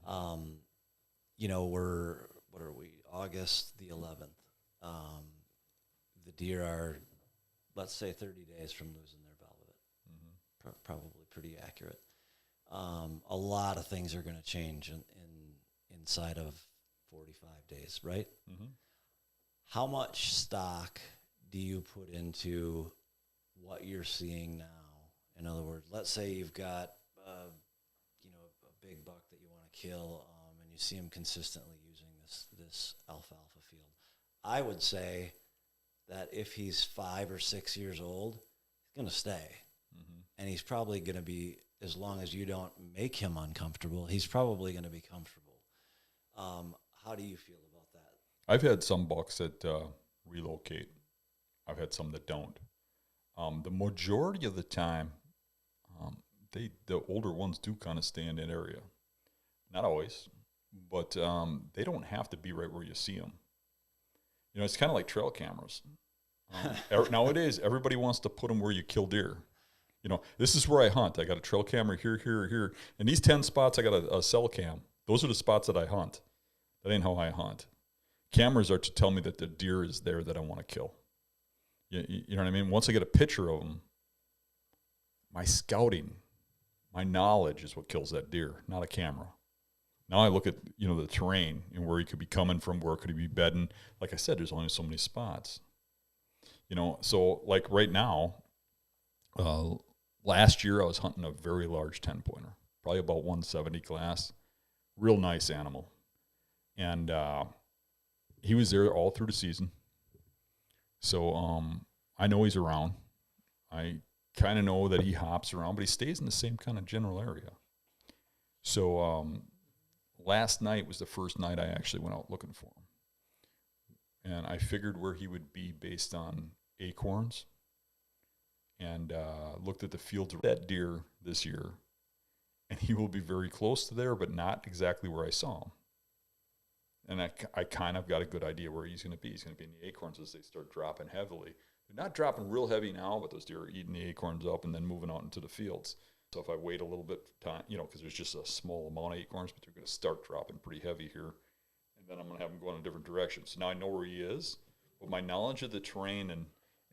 Speaker 2: You know, what are we, August the 11th. The deer are, let's say, 30 days from losing their velvet. Probably pretty accurate. A lot of things are going to change inside of 45 days, right? How much stock do you put into what you're seeing now? In other words, let's say you've got you know, a big buck that you want to kill, and you see him consistently using this alfalfa field. I would say that if he's 5 or 6 years old, he's going to stay, and he's probably going to be, as long as you don't make him uncomfortable, he's probably going to be comfortable. How do you feel about that?
Speaker 3: I've had some bucks that relocate. I've had some that don't. The majority of the time, the older ones do kind of stay in that area. Not always, but they don't have to be right where you see them. You know, it's kind of like trail cameras. Nowadays, everybody wants to put them where you kill deer. You know, this is where I hunt. I got a trail camera here, here, here. And these 10 spots, I got a cell cam. Those are the spots that I hunt. That ain't how I hunt. Cameras are to tell me that the deer is there that I want to kill. You know what I mean? Once I get a picture of them, my scouting, my knowledge is what kills that deer, not a camera. Now I look at, you know, the terrain and where he could be coming from, where could he be bedding. Like I said, there's only so many spots. You know, so like right now, last year I was hunting a very large 10-pointer, probably about 170 class, real nice animal. And he was there all through the season. So I know he's around. I kind of know that he hops around, but he stays in the same kind of general area. So last night was the first night I actually went out looking for him. And I figured where he would be based on acorns, and looked at the fields of that deer this year. And he will be very close to there, but not exactly where I saw him. And I kind of got a good idea where he's going to be. He's going to be in the acorns as they start dropping heavily. They're not dropping real heavy now, but those deer are eating the acorns up and then moving out into the fields. So if I wait a little bit time, you know, because there's just a small amount of acorns, but they're going to start dropping pretty heavy here. And then I'm going to have them go in a different direction. So now I know where he is. With my knowledge of the terrain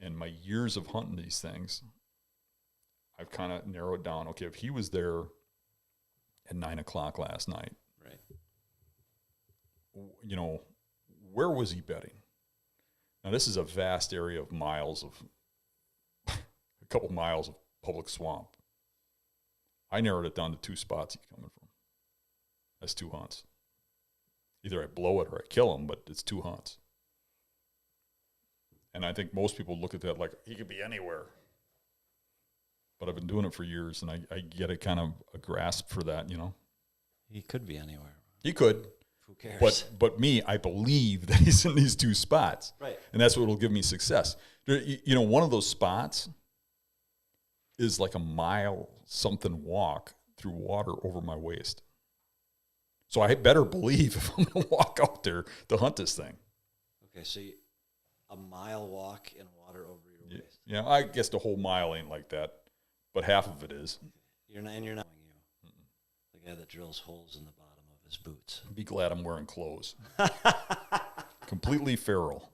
Speaker 3: and my years of hunting these things, I've kind of narrowed down, okay, if he was there at 9 o'clock last night,
Speaker 2: Right.
Speaker 3: You know, where was he bedding? Now, this is a vast area of miles of, a couple miles of public swamp. I narrowed it down to 2 spots he's coming from. That's 2 hunts. Either I blow it or I kill him, but it's 2 hunts. And I think most people look at that like, he could be anywhere. But I've been doing it for years, and I get a kind of a grasp for that, you know.
Speaker 2: He could be anywhere.
Speaker 3: He could.
Speaker 2: Who cares?
Speaker 3: But me, I believe that he's in these 2 spots.
Speaker 2: Right.
Speaker 3: And that's what will give me success. You know, one of those spots is like a mile-something walk through water over my waist. So I better believe if I'm going to walk out there to hunt this thing.
Speaker 2: Okay, so a mile walk in water over your waist.
Speaker 3: Yeah, I guess the whole mile ain't like that, but half of it is.
Speaker 2: You're not you. The guy that drills holes in the bottom of his boots.
Speaker 3: Be glad I'm wearing clothes. Completely feral.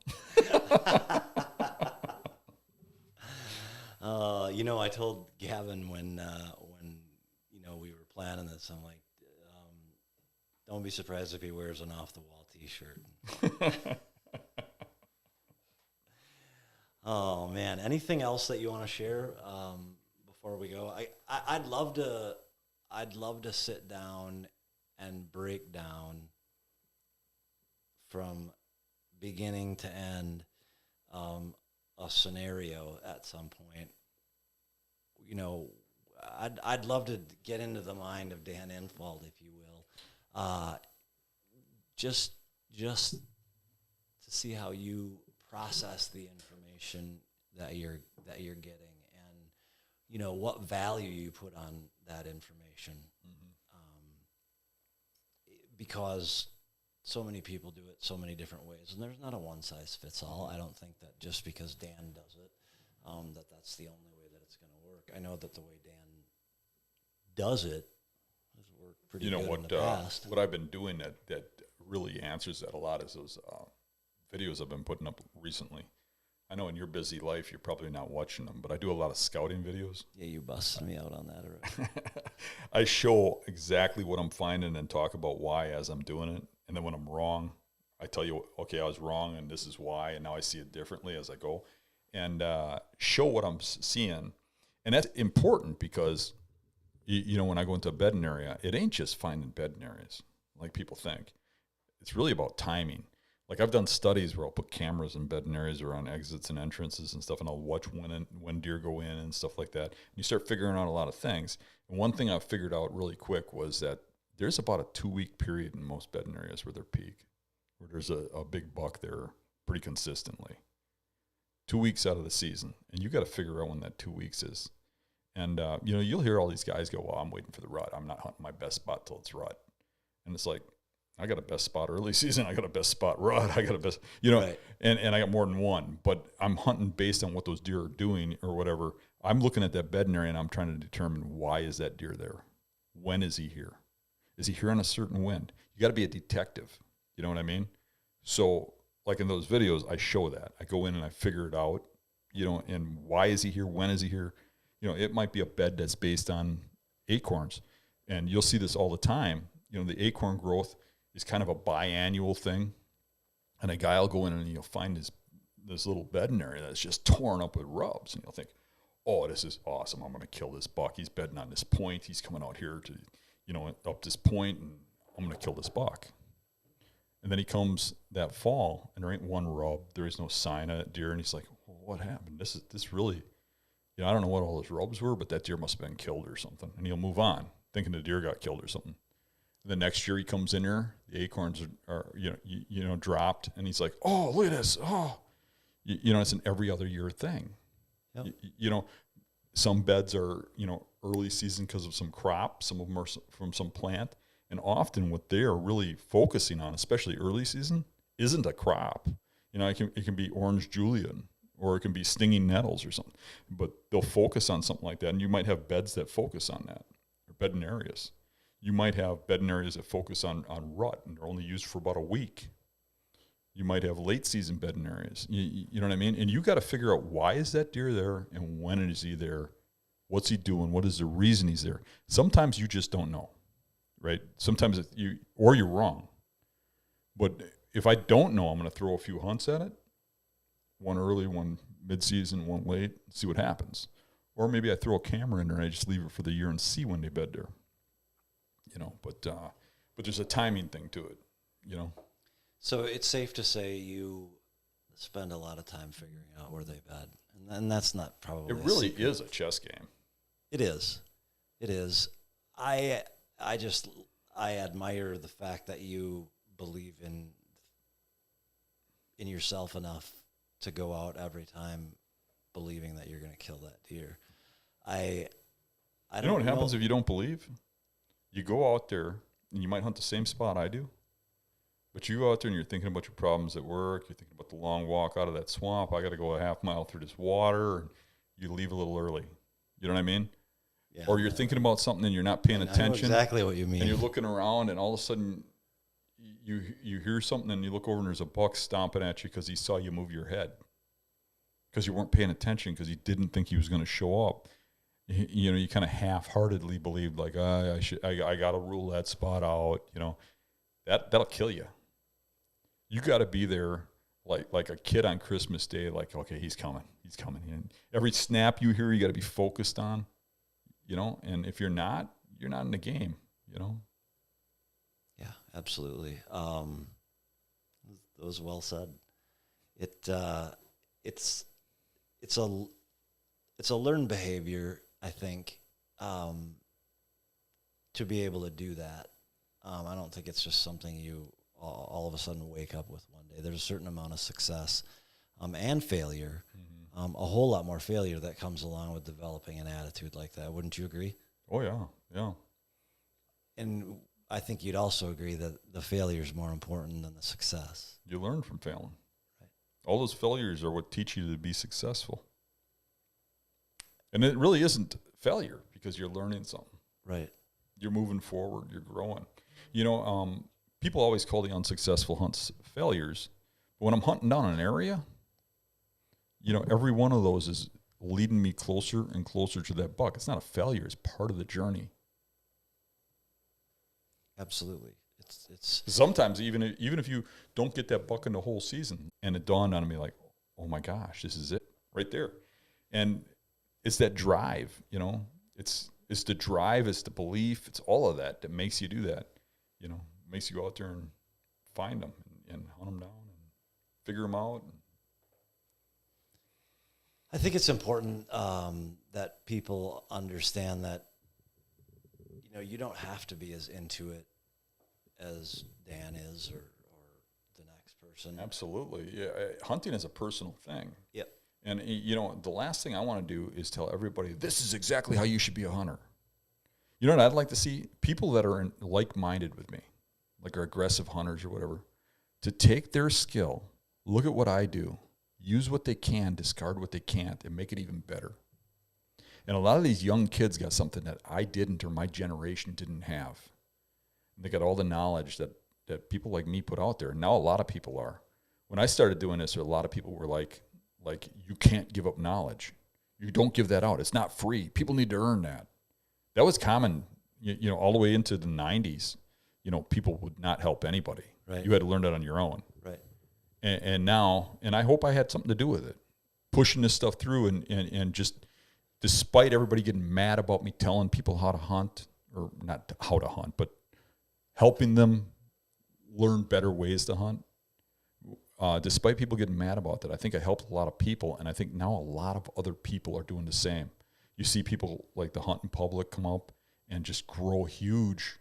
Speaker 2: You know, I told Gavin when you know we were planning this, I'm like, don't be surprised if he wears an off the wall T-shirt. Oh man, anything else that you want to share before we go? I'd love to sit down and break down from beginning to end a scenario at some point. You know, I'd love to get into the mind of Dan Infald, if you will, just to see how you process the information that you're getting, and you know what value you put on that information, because so many people do it so many different ways, and there's not a one size fits all. I don't think that just because Dan does it, that's the only way that it's going to work. I know that the way Dan does it has worked pretty good in the past.
Speaker 3: What I've been doing that really answers that a lot is those videos I've been putting up recently. I know in your busy life you're probably not watching them, but I do a lot of scouting videos.
Speaker 2: Yeah, you busted me out on that already.
Speaker 3: I show exactly what I'm finding and talk about why as I'm doing it. And then when I'm wrong, I tell you, okay, I was wrong and this is why, and now I see it differently as I go. And show what I'm seeing. And that's important because, you know, when I go into a bedding area, it ain't just finding bedding areas like people think. It's really about timing. Like I've done studies where I'll put cameras in bedding areas or on exits and entrances and stuff, and I'll watch when deer go in and stuff like that. And you start figuring out a lot of things. And one thing I figured out really quick was that there's about a 2-week period in most bedding areas where they're peak, where there's a big buck there pretty consistently. 2 weeks out of the season. And you got to figure out when that 2 weeks is. And, you know, you'll hear all these guys go, well, I'm waiting for the rut. I'm not hunting my best spot till it's rut. And it's like, I got a best spot early season. I got a best spot rut. I got a best, you know, right. and I got more than one. But I'm hunting based on what those deer are doing or whatever. I'm looking at that bedding area and I'm trying to determine why is that deer there? When is he here? Is he here on a certain wind? You got to be a detective. You know what I mean? So like in those videos, I show that. I go in and I figure it out, you know, and why is he here? When is he here? You know, it might be a bed that's based on acorns. And you'll see this all the time. You know, the acorn growth is kind of a biannual thing. And a guy will go in and he'll find this little bedding area that's just torn up with rubs. And he'll think, oh, this is awesome. I'm going to kill this buck. He's bedding on this point. He's coming out here to, you know, up this point, and I'm going to kill this buck. And then he comes that fall, and there ain't one rub. There is no sign of that deer. And he's like, well, what happened? This really, you know, I don't know what all those rubs were, but that deer must have been killed or something. And he'll move on, thinking the deer got killed or something. And the next year he comes in there, the acorns are you know, dropped, and he's like, oh, look at this. Oh, you know, it's an every other year thing. Yep. You know, some beds are, you know, early season because of some crop. Some of them are from some plant. And often what they are really focusing on, especially early season, isn't a crop. You know, it can be orange julienne, or it can be stinging nettles or something. But they'll focus on something like that. And you might have beds that focus on that, or bedding areas. You might have bedding areas that focus on rut, and they're only used for about a week. You might have late season bedding areas. You know what I mean? And you got to figure out, why is that deer there, and when is he there? What's he doing? What is the reason he's there? Sometimes you just don't know, right? Sometimes you're wrong. But if I don't know, I'm going to throw a few hunts at it. One early, one mid-season, one late, see what happens. Or maybe I throw a camera in there and I just leave it for the year and see when they bed there. You know, but there's a timing thing to it, you know.
Speaker 2: So it's safe to say you spend a lot of time figuring out where they bed, and that's not probably.
Speaker 3: It really is a chess game.
Speaker 2: It is. It is. I admire the fact that you believe in yourself enough to go out every time believing that you're going to kill that deer. I don't know
Speaker 3: what happens if you don't believe? You go out there and you might hunt the same spot I do, but you go out there and you're thinking about your problems at work. You're thinking about the long walk out of that swamp. I got to go a half mile through this water. And you leave a little early. You know what I mean? Yeah, or you're thinking about something and you're not paying attention.
Speaker 2: I know exactly what you mean.
Speaker 3: And you're looking around, and all of a sudden you hear something, and you look over and there's a buck stomping at you because he saw you move your head, because you weren't paying attention, because he didn't think he was going to show up. You know, you kind of half-heartedly believed, like, I got to rule that spot out. You know, that'll kill you. You got to be there like a kid on Christmas Day, like, okay, he's coming. And every snap you hear, you got to be focused on, and if you're not in the game,
Speaker 2: Yeah, absolutely. That was well said. It's a learned behavior, I think, to be able to do that. I don't think it's just something you all of a sudden wake up with one day. There's a certain amount of success and failure, a whole lot more failure that comes along with developing an attitude like that. Wouldn't you agree?
Speaker 3: Oh, yeah.
Speaker 2: And I think you'd also agree that the failure is more important than the success.
Speaker 3: You learn from failing.
Speaker 2: Right.
Speaker 3: All those failures are what teach you to be successful. And it really isn't failure because you're learning something.
Speaker 2: Right.
Speaker 3: You're moving forward. You're growing. People always call the unsuccessful hunts failures. But when I'm hunting down an area, every one of those is leading me closer and closer to that buck. It's not a failure. It's part of the journey.
Speaker 2: Absolutely. It's
Speaker 3: sometimes even if you don't get that buck in the whole season, and it dawned on me like, oh my gosh, this is it right there. And it's that drive, it's the drive, it's the belief, it's all of that makes you do that, makes you go out there and find them and hunt them down and figure them out.
Speaker 2: I think it's important that people understand that, you don't have to be as into it as Dan is or the next person.
Speaker 3: Absolutely. Yeah. Hunting is a personal thing.
Speaker 2: Yep.
Speaker 3: And, the last thing I want to do is tell everybody, this is exactly how you should be a hunter. You know what I'd like to see? People that are like-minded with me, like are aggressive hunters or whatever, to take their skill, look at what I do, use what they can, discard what they can't, and make it even better. And a lot of these young kids got something that I didn't or my generation didn't have. They got all the knowledge that people like me put out there. And now a lot of people are. When I started doing this, a lot of people were like, you can't give up knowledge. You don't give that out. It's not free. People need to earn that. That was common, all the way into the 90s. People would not help anybody.
Speaker 2: Right.
Speaker 3: You had to learn that on your own.
Speaker 2: Right.
Speaker 3: And now, and I hope I had something to do with it, pushing this stuff through and just, despite everybody getting mad about me telling people how to hunt, or not how to hunt, but helping them learn better ways to hunt, despite people getting mad about that, I think I helped a lot of people, and I think now a lot of other people are doing the same. You see people like the hunting public come up and just grow huge,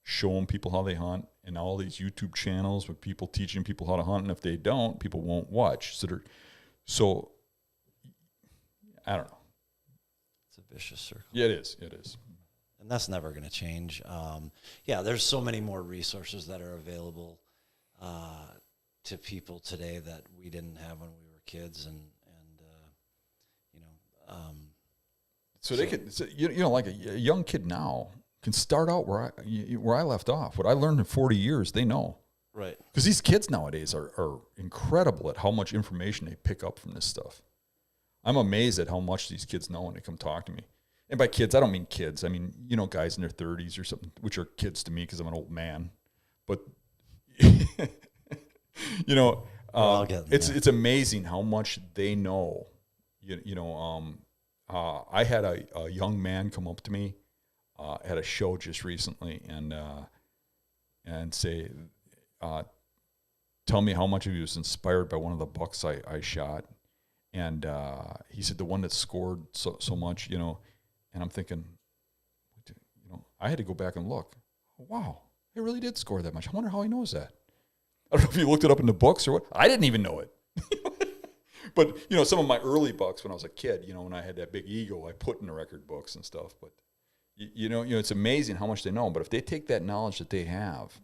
Speaker 3: showing people how they hunt, and all these YouTube channels with people teaching people how to hunt, and if they don't, people won't watch. So I don't know.
Speaker 2: It's a vicious circle.
Speaker 3: Yeah, it is.
Speaker 2: And that's never going to change. There's so many more resources that are available to people today that we didn't have when we were kids,
Speaker 3: so they could, like a young kid now can start out where I left off. What I learned in 40 years, they know.
Speaker 2: Right.
Speaker 3: Because these kids nowadays are incredible at how much information they pick up from this stuff. I'm amazed at how much these kids know when they come talk to me. And by kids, I don't mean kids. I mean, guys in their 30s or something, which are kids to me because I'm an old man. But, it's amazing how much they know. I had a young man come up to me at a show just recently and say, tell me how much he was inspired by one of the bucks I shot. And he said the one that scored so much, and I'm thinking, I had to go back and look. Wow, he really did score that much. I wonder how he knows that. I don't know if he looked it up in the books or what. I didn't even know it. But, some of my early bucks when I was a kid, when I had that big ego, I put in the record books and stuff. But, it's amazing how much they know. But if they take that knowledge that they have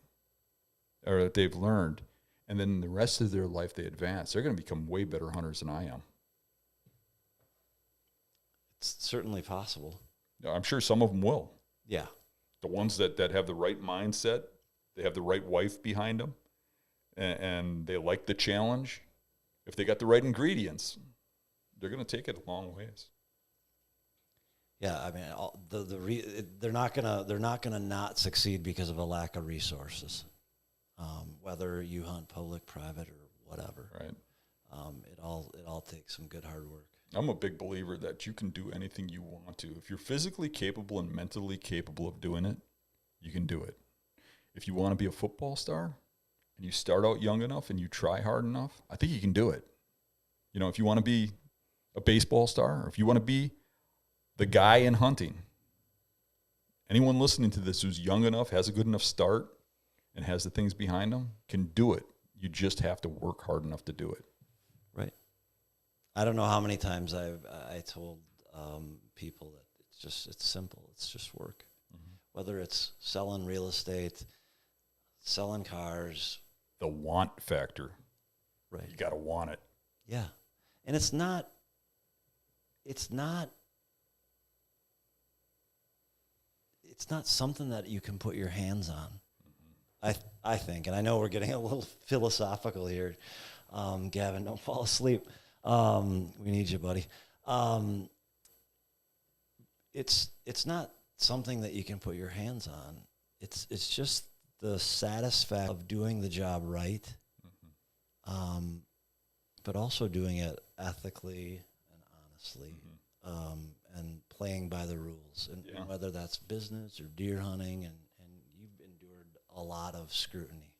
Speaker 3: or that they've learned, and then the rest of their life they advance, they're going to become way better hunters than I am.
Speaker 2: It's certainly possible.
Speaker 3: I'm sure some of them will.
Speaker 2: Yeah.
Speaker 3: The ones that have the right mindset, they have the right wife behind them, and they like the challenge. If they got the right ingredients, they're going to take it a long ways.
Speaker 2: Yeah, I mean, they're not gonna not succeed because of a lack of resources. Whether you hunt public, private, or whatever.
Speaker 3: Right.
Speaker 2: It all takes some good hard work.
Speaker 3: I'm a big believer that you can do anything you want to. If you're physically capable and mentally capable of doing it, you can do it. If you want to be a football star and you start out young enough and you try hard enough, I think you can do it. You know, if you want to be a baseball star, or if you want to be the guy in hunting, anyone listening to this who's young enough, has a good enough start, and has the things behind them can do it. You just have to work hard enough to do it.
Speaker 2: Right. I don't know how many times I told people that it's simple. It's just work. Mm-hmm. Whether it's selling real estate, selling cars.
Speaker 3: The want factor.
Speaker 2: Right.
Speaker 3: You got to want it.
Speaker 2: Yeah. And it's not something that you can put your hands on. Mm-hmm. I think, and I know we're getting a little philosophical here. Gavin, don't fall asleep. We need you, buddy. It's not something that you can put your hands on. It's just the satisfaction of doing the job right, mm-hmm. But also doing it ethically and honestly, mm-hmm. And playing by the rules. And, and whether that's business or deer hunting, and you've endured a lot of scrutiny,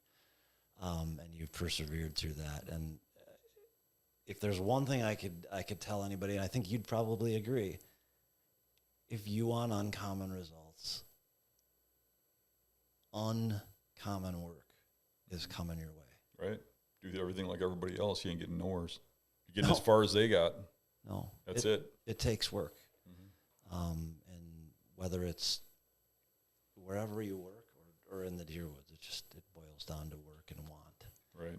Speaker 2: and you've persevered through that. And if there's one thing I could tell anybody, and I think you'd probably agree, if you want uncommon results, uncommon work is coming your way.
Speaker 3: Right. Do everything like everybody else. You ain't getting nowheres. You're getting as far as they got.
Speaker 2: No.
Speaker 3: That's it.
Speaker 2: It takes work. Mm-hmm. And whether it's wherever you work or in the deer woods, it boils down to work and want.
Speaker 3: Right.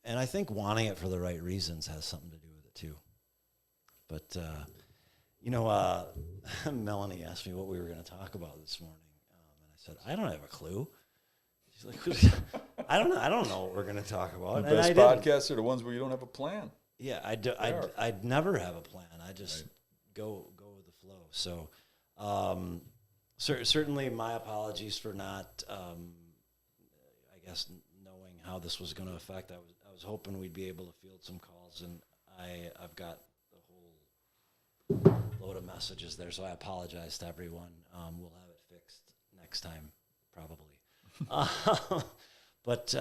Speaker 2: And I think wanting it for the right reasons has something to do with it too. But, Melanie asked me what we were going to talk about this morning. And I said, I don't have a clue. She's like, I don't know what we're going to talk about.
Speaker 3: The best podcasts are the ones where you don't have a plan.
Speaker 2: Yeah, I'd never have a plan. I just go with the flow. So, certainly my apologies for not, I guess, knowing how this was going to affect. I was hoping we'd be able to field some calls, and I've got a whole load of messages there, so I apologize to everyone. We'll have it fixed next time, probably. But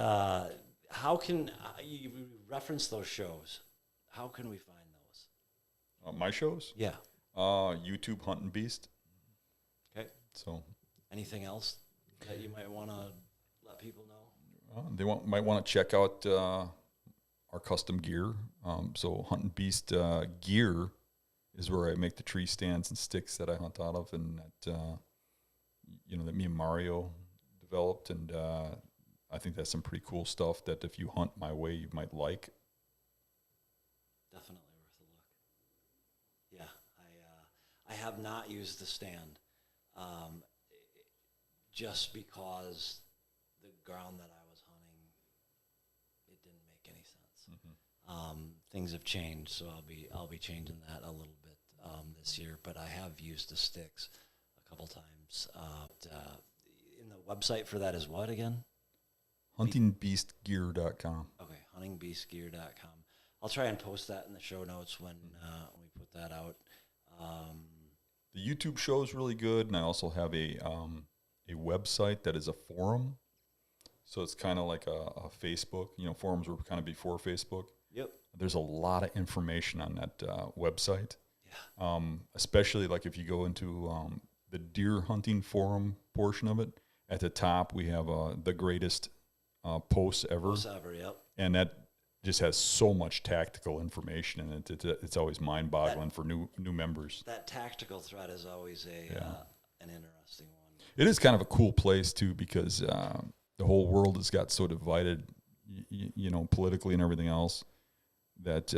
Speaker 2: how can you reference those shows? How can we find those?
Speaker 3: My shows?
Speaker 2: Yeah.
Speaker 3: YouTube Hunt and Beast.
Speaker 2: Okay.
Speaker 3: So.
Speaker 2: Anything else that you might want to let people know?
Speaker 3: They might want to check out our custom gear. So Hunt and Beast gear is where I make the tree stands and sticks that I hunt out of, and that me and Mario developed, and I think that's some pretty cool stuff that if you hunt my way, you might like.
Speaker 2: Definitely worth a look. Yeah, I have not used the stand, just because the ground that I was hunting, it didn't make any sense. Mm-hmm. Things have changed, so I'll be changing that a little bit this year. But I have used the sticks a couple times. In the website for that is what again?
Speaker 3: HuntingBeastGear.com.
Speaker 2: Okay, HuntingBeastGear.com. I'll try and post that in the show notes when we put that out.
Speaker 3: The YouTube show is really good, and I also have a website that is a forum. So it's kind of like a Facebook. Forums were kind of before Facebook.
Speaker 2: Yep.
Speaker 3: There's a lot of information on that website.
Speaker 2: Yeah.
Speaker 3: Especially like if you go into the deer hunting forum portion of it, at the top we have the greatest posts ever.
Speaker 2: Posts ever, yep.
Speaker 3: And that just has so much tactical information in it. It's always mind-boggling for new members.
Speaker 2: That tactical thread is always an interesting one.
Speaker 3: It is kind of a cool place too, because the whole world has got so divided, politically and everything else, that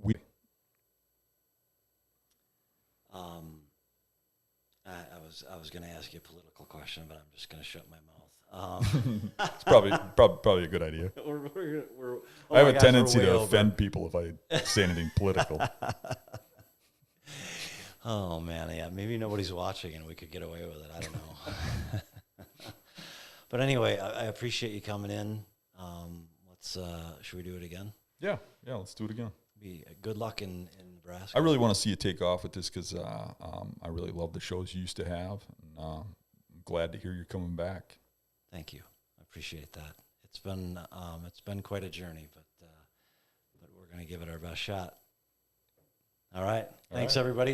Speaker 3: we.
Speaker 2: I was going to ask you a political question, but I'm just going to shut my mouth.
Speaker 3: It's probably a good idea. I have a tendency to offend people if I say anything political.
Speaker 2: Oh man, yeah. Maybe nobody's watching and we could get away with it. I don't know. But anyway, I appreciate you coming in. let's should we do it again?
Speaker 3: Yeah, let's do it again.
Speaker 2: Be good luck in Nebraska.
Speaker 3: I really want to see you take off with this because I really love the shows you used to have. And, I'm glad to hear you're coming back.
Speaker 2: Thank you. I appreciate that. It's been quite a journey, but we're going to give it our best shot. All right. Thanks, everybody.